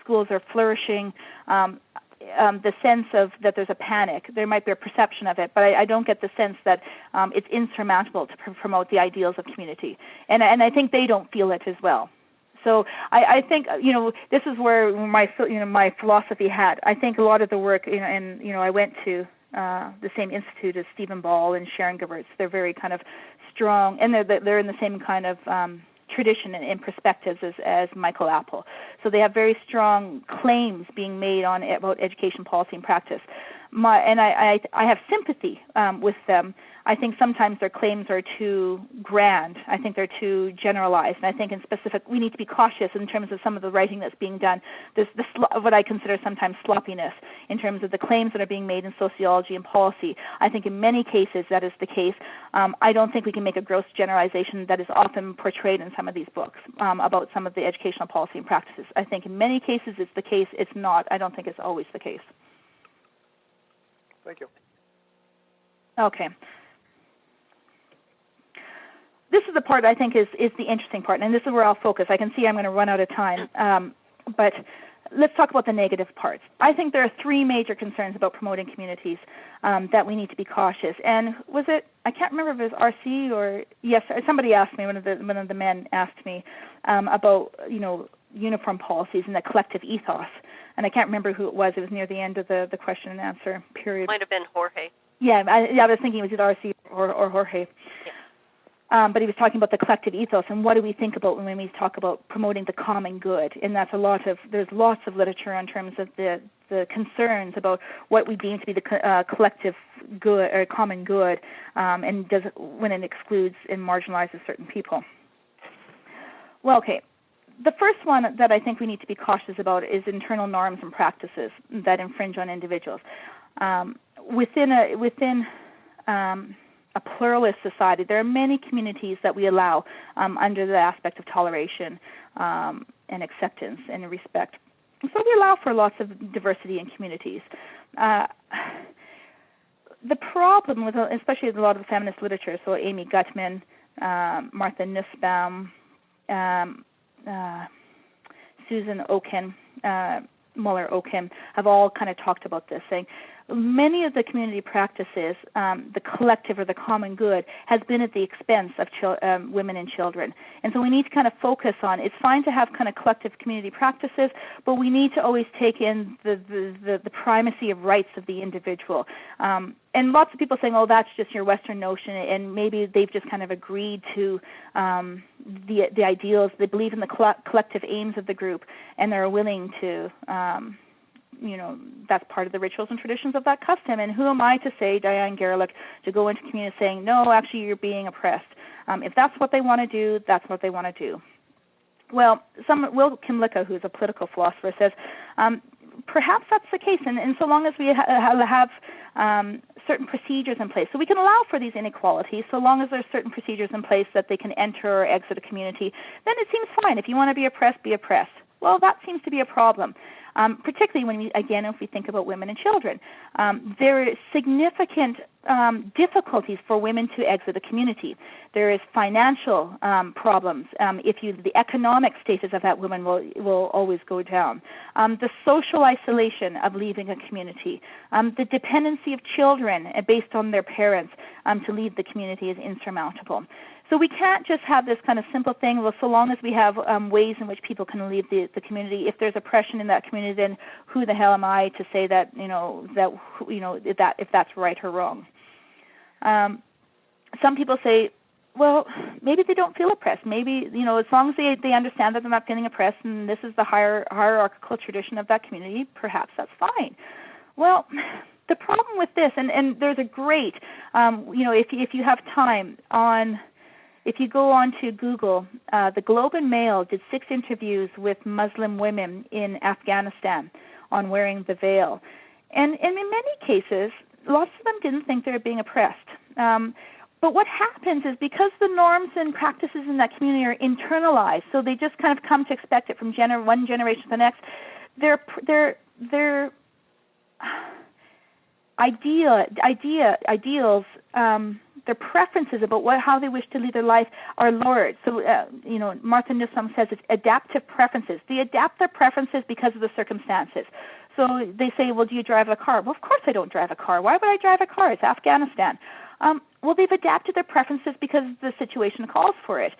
schools are flourishing, the sense of that there's a panic. There might be a perception of it, but I don't get the sense that it's insurmountable to promote the ideals of community. And I think they don't feel it as well. So I think this is where my philosophy had. I think a lot of the work, and I went to institute as Stephen Ball and Sharon Gewirtz. They're very kind of strong, and they're in the same kind of tradition and perspectives as Michael Apple. So they have very strong claims being made about education policy and practice. I have sympathy with them. I think sometimes their claims are too grand. I think they're too generalized. And I think in specific, we need to be cautious in terms of some of the writing that's being done. There's what I consider sometimes sloppiness in terms of the claims that are being made in sociology and policy. I think in many cases that is the case. I don't think we can make a gross generalization that is often portrayed in some of these books about some of the educational policy and practices. I think in many cases it's the case. It's not. I don't think it's always the case. Thank you. Okay. This is the part I think is the interesting part, and this is where I'll focus. I can see I'm going to run out of time, but let's talk about the negative parts. I think there are three major concerns about promoting communities that we need to be cautious. And I can't remember if it was RC or, yes, somebody asked me, one of the men asked me about, uniform policies and the collective ethos. And I can't remember who it was. It was near the end of the question and answer period. Might have been Jorge. Yeah, I was thinking it was either RC or Jorge. Yeah. But he was talking about the collective ethos and what do we think about when we talk about promoting the common good. And that's there's lots of literature in terms of the concerns about what we deem to be the collective good or common good, and when it excludes and marginalizes certain people. Well, okay. The first one that I think we need to be cautious about is internal norms and practices that infringe on individuals. Within a pluralist society, there are many communities that we allow under the aspect of toleration and acceptance and respect. And so we allow for lots of diversity in communities. The problem with, especially a lot of the feminist literature, so Amy Gutman, Martha Nussbaum, Susan Okin, Muller-Okin, have all kind of talked about this, saying many of the community practices, the collective or the common good, has been at the expense of women and children. And so we need to kind of focus on, it's fine to have kind of collective community practices, but we need to always take in the primacy of rights of the individual. And lots of people saying, oh, that's just your Western notion, and maybe they've just kind of agreed to the ideals. They believe in the collective aims of the group, and they're willing to that's part of the rituals and traditions of that custom. And who am I to say, Dianne Gereluk, to go into community saying, no, actually you're being oppressed. If that's what they want to do, that's what they want to do. Well, Will Kimlicka, who's a political philosopher, says perhaps that's the case, and so long as we have certain procedures in place. So we can allow for these inequalities so long as there's certain procedures in place that they can enter or exit a community, then it seems fine. If you want to be oppressed, be oppressed. Well, that seems to be a problem. Particularly when if we think about women and children. There are significant difficulties for women to exit a community. There is financial problems. The economic status of that woman will always go down. The social isolation of leaving a community. The dependency of children based on their parents to leave the community is insurmountable. So we can't just have this kind of simple thing. Well, so long as we have ways in which people can leave the community, if there's oppression in that community, then who the hell am I to say that if that's right or wrong? Some people say, well, maybe they don't feel oppressed. Maybe as long as they understand that they're not getting oppressed, and this is the hierarchical tradition of that community, perhaps that's fine. Well, the problem with this, and there's a great, if you have time on. If you go on to Google, the Globe and Mail did 6 interviews with Muslim women in Afghanistan on wearing the veil. And in many cases, lots of them didn't think they were being oppressed. But what happens is because the norms and practices in that community are internalized, so they just kind of come to expect it from one generation to the next, their ideals, their preferences about how they wish to lead their life are lowered. So, Martha Nussbaum says it's adaptive preferences. They adapt their preferences because of the circumstances. So they say, well, do you drive a car? Well, of course I don't drive a car. Why would I drive a car? It's Afghanistan. Well, they've adapted their preferences because the situation calls for it.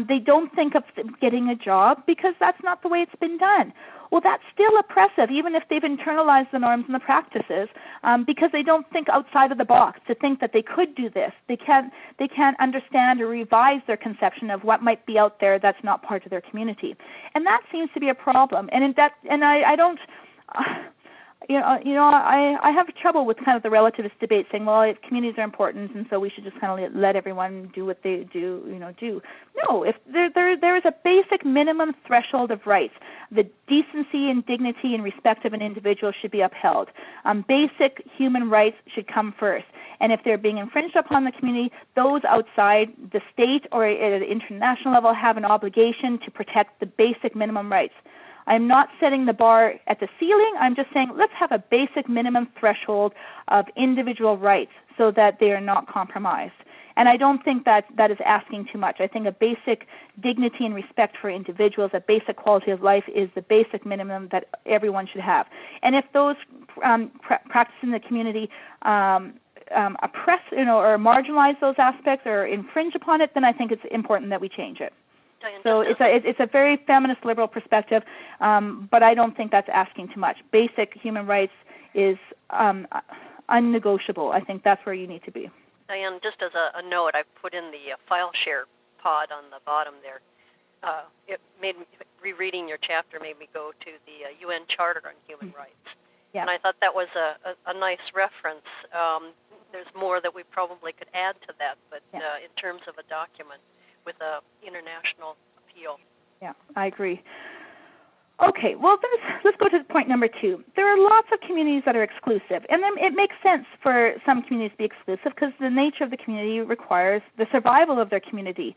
They don't think of getting a job because that's not the way it's been done. well, that's still oppressive, even if they've internalized the norms and the practices, because they don't think outside of the box to think that they could do this. They can't understand or revise their conception of what might be out there that's not part of their community, and that seems to be a problem. And I don't. I have trouble with kind of the relativist debate saying, well, communities are important, and so we should just kind of let everyone do what they do. No, if there is a basic minimum threshold of rights. The decency and dignity and respect of an individual should be upheld. Basic human rights should come first. And if they're being infringed upon the community, those outside the state or at an international level have an obligation to protect the basic minimum rights. I'm not setting the bar at the ceiling. I'm just saying let's have a basic minimum threshold of individual rights so that they are not compromised. And I don't think that is asking too much. I think a basic dignity and respect for individuals, a basic quality of life is the basic minimum that everyone should have. And if those practices in the community oppress, or marginalize those aspects or infringe upon it, then I think it's important that we change it. So it's a very feminist liberal perspective, but I don't think that's asking too much. Basic human rights is unnegotiable. I think that's where you need to be. Dianne, just as a note, I put in the file share pod on the bottom there. It made me, rereading your chapter made me go to the UN Charter on Human Rights, and I thought that was a nice reference. There's more that we probably could add to that, but in terms of a document with an international appeal. Yeah, I agree. Okay, well, let's go to point number 2. There are lots of communities that are exclusive, and then it makes sense for some communities to be exclusive because the nature of the community requires, the survival of their community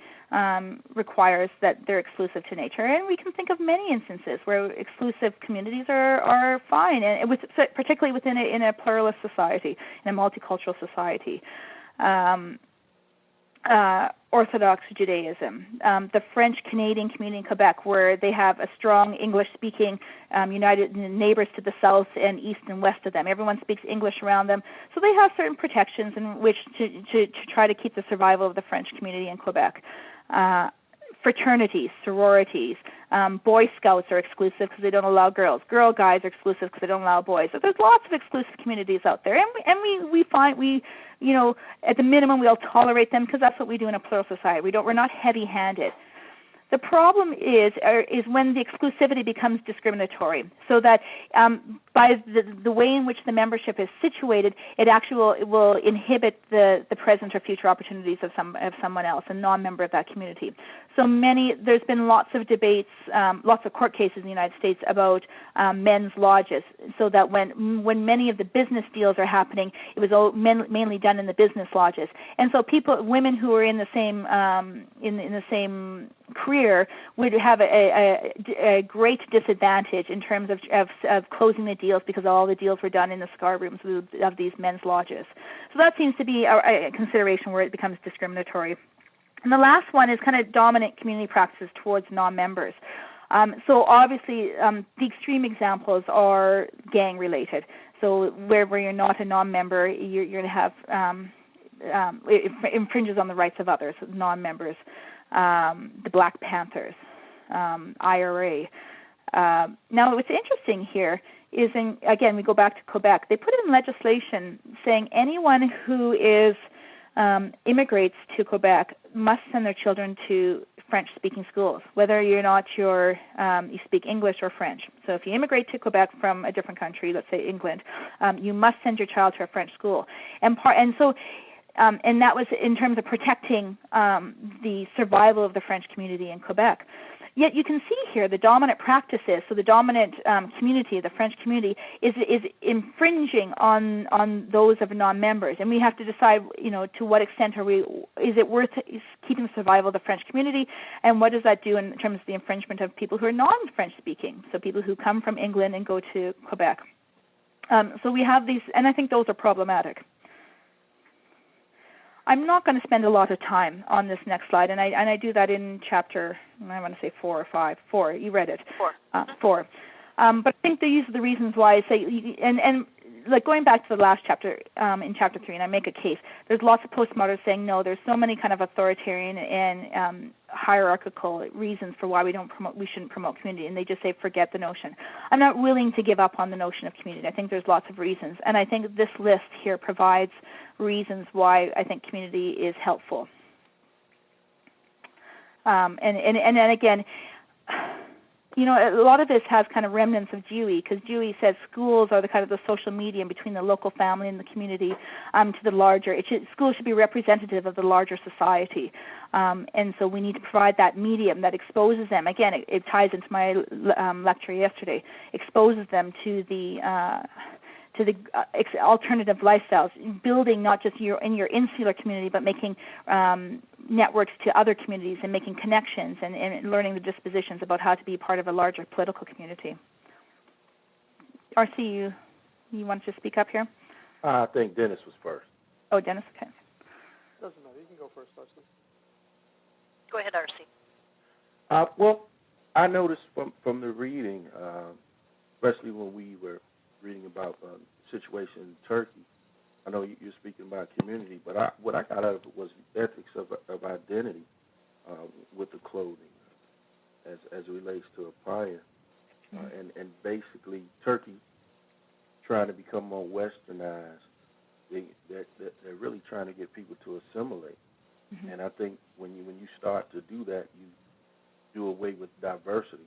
requires that they're exclusive to nature, and we can think of many instances where exclusive communities are fine, and particularly within in a pluralist society, in a multicultural society. Orthodox Judaism, the French-Canadian community in Quebec, where they have a strong English-speaking united neighbors to the south and east and west of them. Everyone speaks English around them, so they have certain protections in which to try to keep the survival of the French community in Quebec. Fraternities, sororities, Boy Scouts are exclusive because they don't allow girls. Girl Guides are exclusive because they don't allow boys. So there's lots of exclusive communities out there, and we find at the minimum we'll tolerate them because that's what we do in a plural society. We're not heavy-handed. The problem is when the exclusivity becomes discriminatory, so that by the way in which the membership is situated, it actually will inhibit the present or future opportunities of someone else, a non-member of that community. So there's been lots of debates, lots of court cases in the United States about men's lodges, so that when many of the business deals are happening, it was all mainly done in the business lodges, and so women who are in the same in the same career would have a great disadvantage in terms of closing the deals because all the deals were done in the cigar rooms of these men's lodges. So that seems to be a consideration where it becomes discriminatory. And the last one is kind of dominant community practices towards non-members. So obviously the extreme examples are gang-related. So where you're not a non-member, you're going to have it infringes on the rights of others, non-members. The Black Panthers, IRA. Now, what's interesting here is, again, we go back to Quebec. They put in legislation saying anyone who immigrates to Quebec must send their children to French-speaking schools, whether you speak English or French. So if you immigrate to Quebec from a different country, let's say England, you must send your child to a French school. And that was in terms of protecting the survival of the French community in Quebec. Yet you can see here the dominant practices. So the dominant community, the French community, is infringing on those of non-members, and we have to decide, to what extent is it worth keeping the survival of the French community, and what does that do in terms of the infringement of people who are non-French speaking, so people who come from England and go to Quebec. So we have these, and I think those are problematic. I'm not going to spend a lot of time on this next slide, and I do that in chapter, I want to say 4 or 5. 4, you read it. 4. 4. But I think these are the reasons why I say, and like going back to the last chapter, in chapter 3, and I make a case, there's lots of postmoderns saying, no, there's so many kind of authoritarian and hierarchical reasons for why we shouldn't promote community, and they just say, forget the notion. I'm not willing to give up on the notion of community. I think there's lots of reasons, and I think this list here provides reasons why I think community is helpful. And again, you know, a lot of this has kind of remnants of Dewey, because Dewey says schools are the kind of the social medium between the local family and the community to the larger. Schools should be representative of the larger society, and so we need to provide that medium that exposes them. Again, it ties into my lecture yesterday. Exposes them to the alternative lifestyles, building not just in your insular community, but making networks to other communities and making connections and learning the dispositions about how to be part of a larger political community. RC, you want to speak up here? I think Dennis was first. Oh, Dennis, okay. Doesn't matter. You can go first, Leslie. Go ahead, RC. Well, I noticed from the reading, especially when we were reading about the situation in Turkey. I know you're speaking about community, but what I got out of it was the ethics of identity with the clothing as it relates to attire, and basically Turkey trying to become more westernized. They're really trying to get people to assimilate, and I think when you start to do that, you do away with diversity,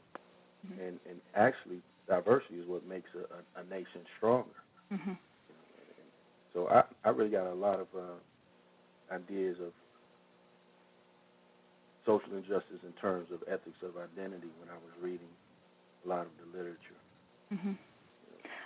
and actually diversity is what makes a nation stronger. So I really got a lot of ideas of social injustice in terms of ethics of identity when I was reading a lot of the literature.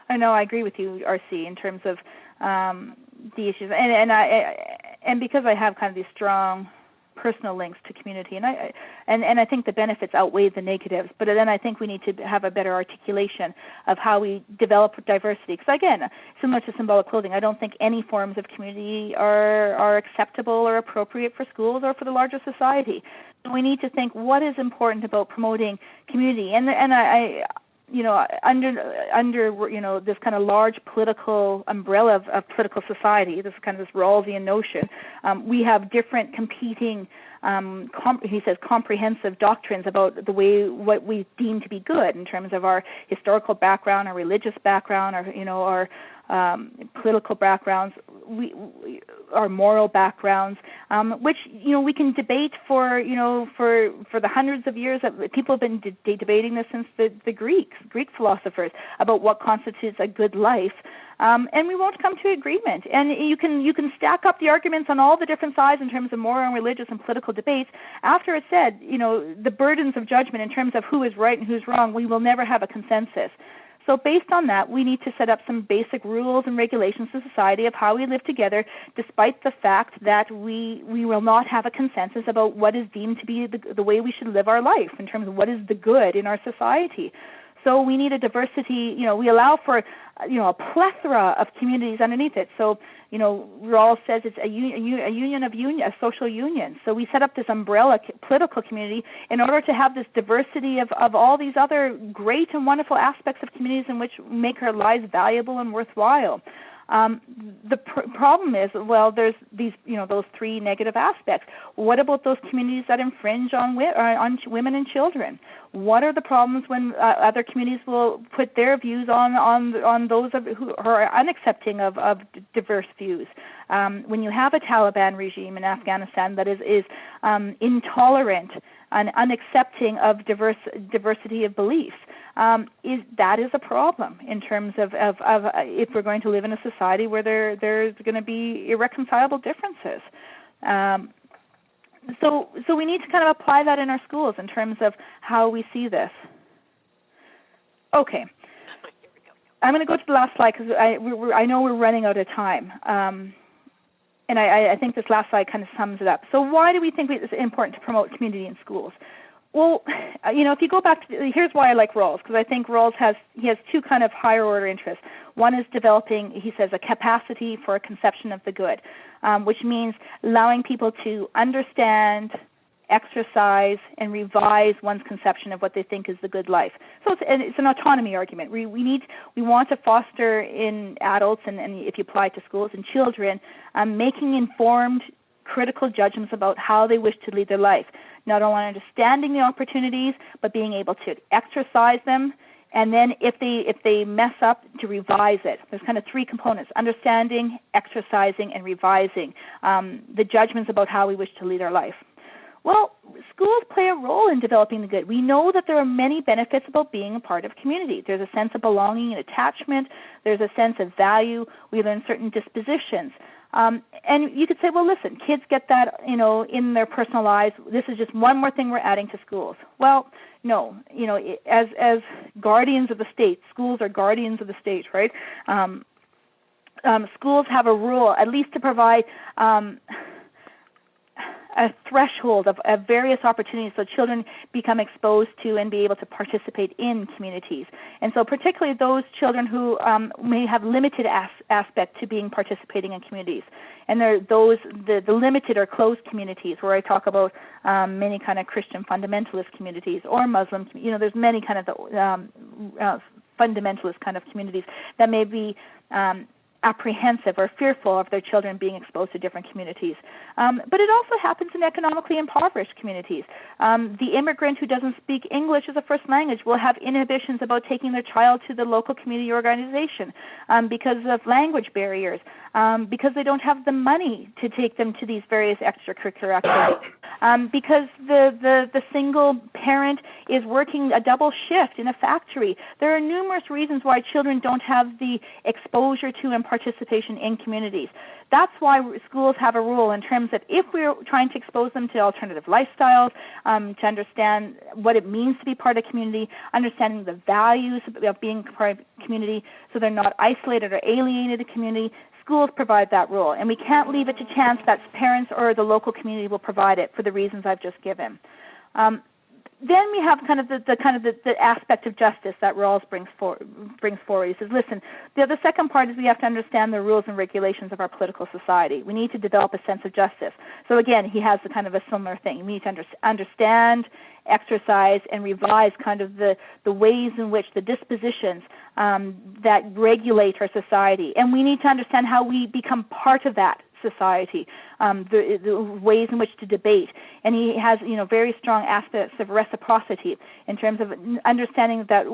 I know, I agree with you, RC, in terms of the issues, and because I have kind of these strong personal links to community, and I think the benefits outweigh the negatives. But then I think we need to have a better articulation of how we develop diversity. Because again, similar to symbolic clothing, I don't think any forms of community are acceptable or appropriate for schools or for the larger society. So we need to think what is important about promoting community, and I you know, under you know, this kind of large political umbrella of political society, this kind of this Rawlsian notion, we have different competing, he says, comprehensive doctrines about the way what we deem to be good in terms of our historical background, our religious background, our, you know, our political backgrounds, our moral backgrounds, which, you know, we can debate for, you know, for the hundreds of years that people have been debating this since the Greek philosophers about what constitutes a good life, and we won't come to agreement. And you can stack up the arguments on all the different sides in terms of moral and religious and political debates. After it's said, you know, the burdens of judgment in terms of who is right and who's wrong, we will never have a consensus. So based on that, we need to set up some basic rules and regulations in society of how we live together, despite the fact that we will not have a consensus about what is deemed to be the way we should live our life in terms of what is the good in our society. So we need a diversity, you know, we allow for, you know, a plethora of communities underneath it. So, you know, Rawls says it's a social union. So we set up this umbrella political community in order to have this diversity of all these other great and wonderful aspects of communities in which make our lives valuable and worthwhile. The problem is, well, there's these, you know, those three negative aspects. What about those communities that infringe on women and children? What are the problems when other communities will put their views on those who are unaccepting of diverse views? When you have a Taliban regime in Afghanistan that is intolerant and unaccepting of diversity of beliefs, that is a problem in terms of if we're going to live in a society where there's going to be irreconcilable differences. So we need to kind of apply that in our schools in terms of how we see this. Okay. I'm going to go to the last slide because I know we're running out of time. And I think this last slide kind of sums it up. So why do we think it's important to promote community in schools? Well, you know, if you go back to, here's why I like Rawls, because I think Rawls has two kind of higher order interests. One is developing, he says, a capacity for a conception of the good, which means allowing people to understand exercise, and revise one's conception of what they think is the good life. So it's an autonomy argument. We want to foster in adults, and if you apply it to schools and children, making informed, critical judgments about how they wish to lead their life. Not only understanding the opportunities, but being able to exercise them, and then if they mess up, to revise it. There's kind of three components: understanding, exercising, and revising the judgments about how we wish to lead our life. Well, schools play a role in developing the good. We know that there are many benefits about being a part of community. There's a sense of belonging and attachment. There's a sense of value. We learn certain dispositions. And you could say, well, listen, kids get that, in their personal lives. This is just one more thing we're adding to schools. Well, no. As guardians of the state, schools are guardians of the state, right? Schools have a role, at least to provide a threshold of various opportunities so children become exposed to and be able to participate in communities. And so particularly those children who may have limited aspect to participating in communities. And there are the limited or closed communities where I talk about many kind of Christian fundamentalist communities or Muslim, there's many kind of fundamentalist kind of communities that may be apprehensive or fearful of their children being exposed to different communities. But it also happens in economically impoverished communities. The immigrant who doesn't speak English as a first language will have inhibitions about taking their child to the local community organization because of language barriers, because they don't have the money to take them to these various extracurricular activities, because the single parent is working a double shift in a factory. There are numerous reasons why children don't have the exposure to and participation in communities. That's why schools have a role in terms of if we're trying to expose them to alternative lifestyles, to understand what it means to be part of a community, understanding the values of being part of a community so they're not isolated or alienated in the community. Schools provide that role, and we can't leave it to chance that parents or the local community will provide it for the reasons I've just given. Then we have the aspect of justice that Rawls brings forward. He says, listen, the second part is we have to understand the rules and regulations of our political society. We need to develop a sense of justice. So again, he has the kind of a similar thing. We need to understand, exercise, and revise kind of the ways in which the dispositions that regulate our society. And we need to understand how we become part of that society, the ways in which to debate. And he has, very strong aspects of reciprocity in terms of understanding that,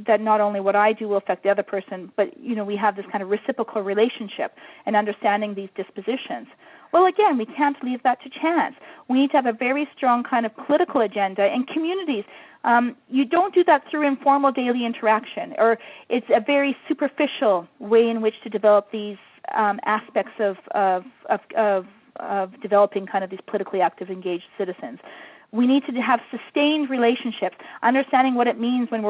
that not only what I do will affect the other person, but, we have this kind of reciprocal relationship and understanding these dispositions. Well, again, we can't leave that to chance. We need to have a very strong kind of political agenda and communities. You don't do that through informal daily interaction, or it's a very superficial way in which to develop these aspects of developing kind of these politically active, engaged citizens. We need to have sustained relationships, understanding what it means when we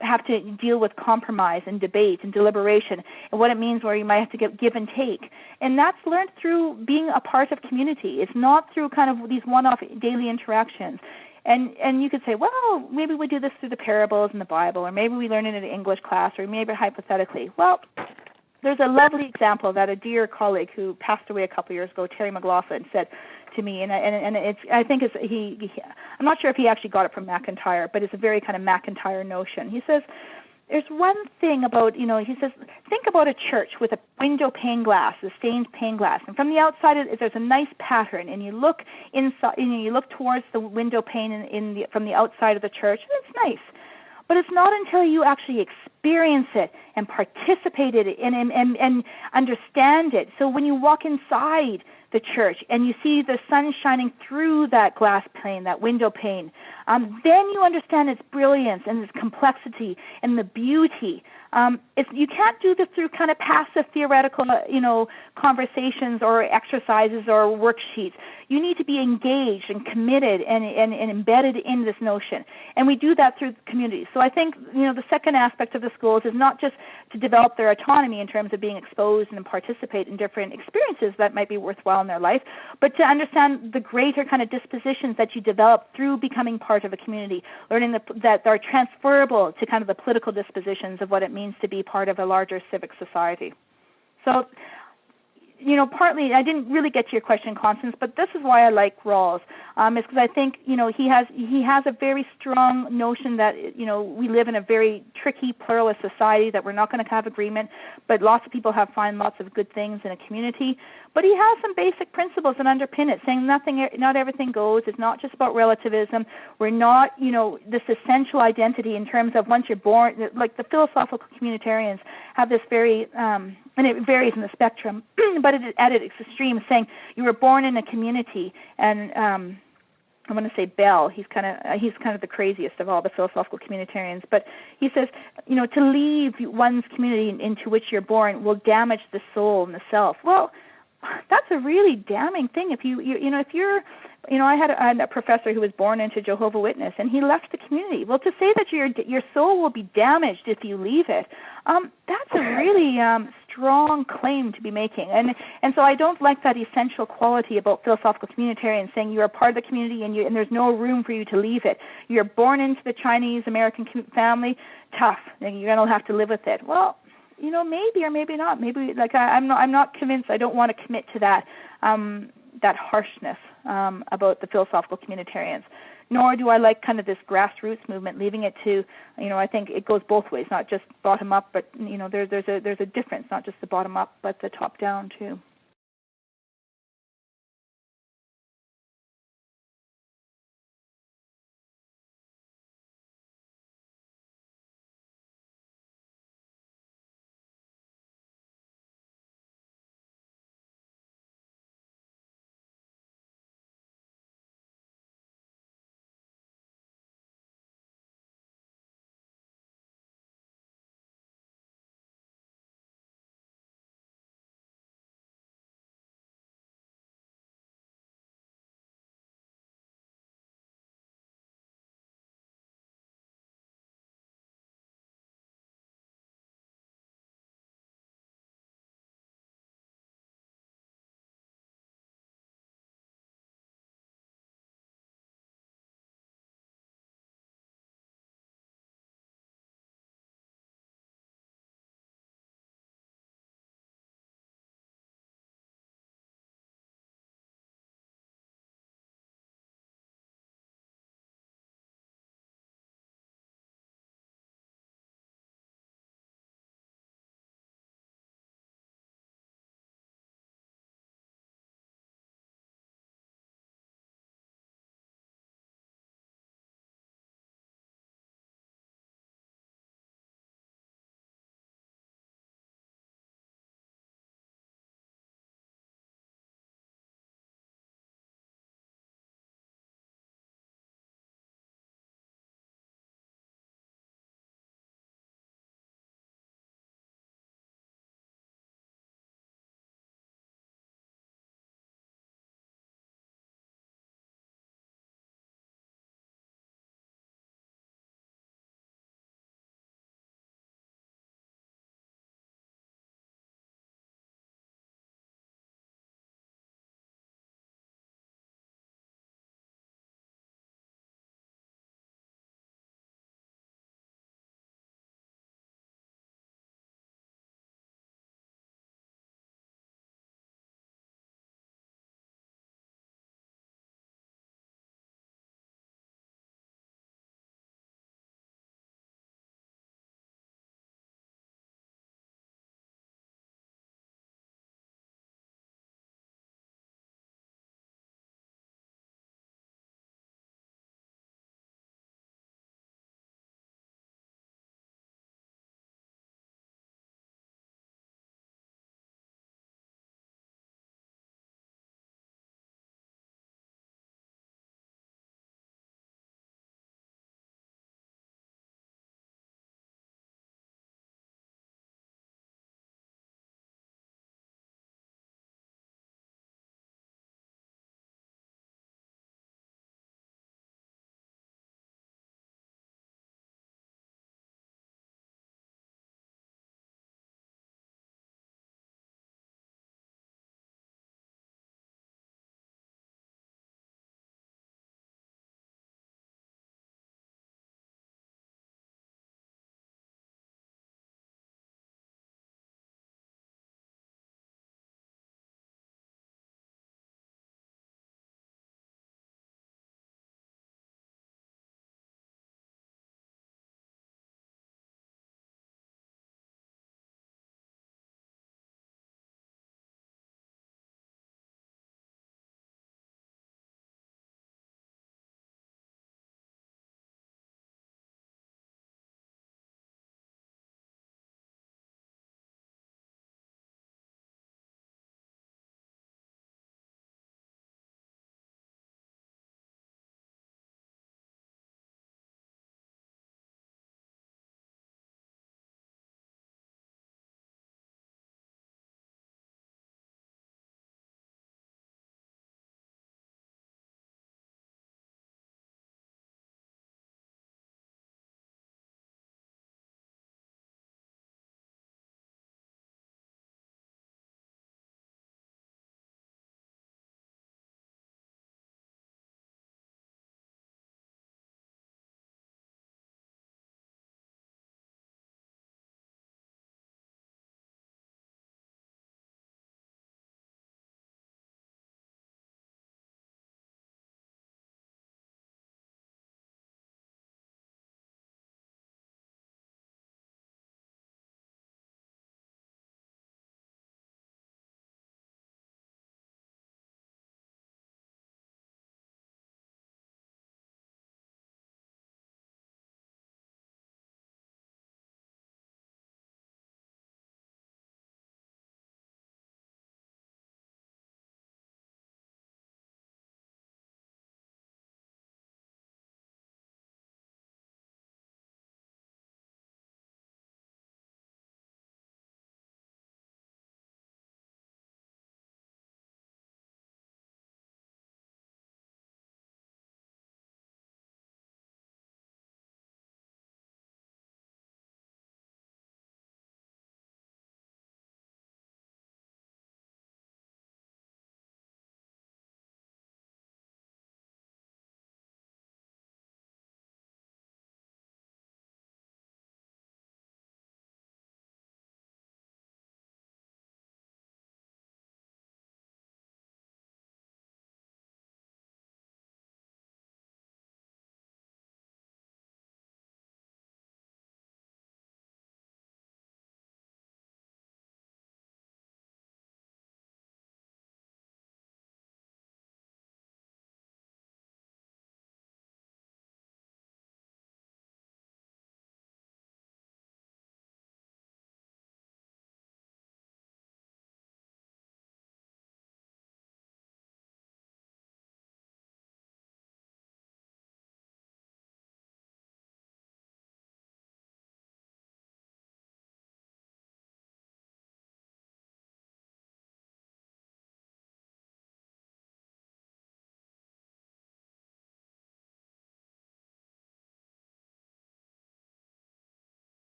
have to deal with compromise and debate and deliberation, and what it means where you might have to give and take. And that's learned through being a part of community. It's not through kind of these one-off daily interactions. And you could say, well, maybe we do this through the parables in the Bible, or maybe we learn it in an English class, or maybe hypothetically. Well, there's a lovely example that a dear colleague who passed away a couple of years ago, Terry McLaughlin, said to me, and it's I think it's he I'm not sure if he actually got it from McIntyre, but it's a very kind of McIntyre notion. He says there's one thing about, he says, think about a church with a window pane glass, a stained pane glass, and from the outside there's a nice pattern, and you look inside, you look towards the window pane from the outside of the church, and it's nice. But it's not until you actually experience it and participate in it and understand it. So when you walk inside the church and you see the sun shining through that glass pane, that window pane, then you understand its brilliance and its complexity and the beauty. You can't do this through kind of passive theoretical, conversations or exercises or worksheets. You need to be engaged and committed and embedded in this notion. And we do that through communities. So I think, the second aspect of the schools is not just to develop their autonomy in terms of being exposed and participate in different experiences that might be worthwhile in their life, but to understand the greater kind of dispositions that you develop through becoming part of a community, learning that are transferable to kind of the political dispositions of what it means to be part of a larger civic society. So, partly, I didn't really get to your question, Constance, but this is why I like Rawls. is because I think, he has a very strong notion that, we live in a very tricky pluralist society, that we're not going to have agreement, but lots of people find lots of good things in a community. But he has some basic principles that underpin it, saying not everything goes. It's not just about relativism. We're not, this essential identity in terms of once you're born, like the philosophical communitarians have this very, and it varies in the spectrum, but at its extreme, saying you were born in a community, and I'm going to say Bell. He's kind of the craziest of all the philosophical communitarians. But he says, to leave one's community into which you're born will damage the soul and the self. Well, that's a really damning thing. If I had a professor who was born into Jehovah's Witness, and he left the community. Well, to say that your soul will be damaged if you leave it, that's a really strong claim to be making. And so I don't like that essential quality about philosophical communitarians saying you're a part of the community and there's no room for you to leave it. You're born into the Chinese American family, tough, and you're going to have to live with it. Well, maybe or maybe not. Maybe I'm not convinced. I don't want to commit to that harshness about the philosophical communitarians. Nor do I like kind of this grassroots movement, leaving it to, I think it goes both ways, not just bottom up, but there's a difference, not just the bottom up, but the top down too.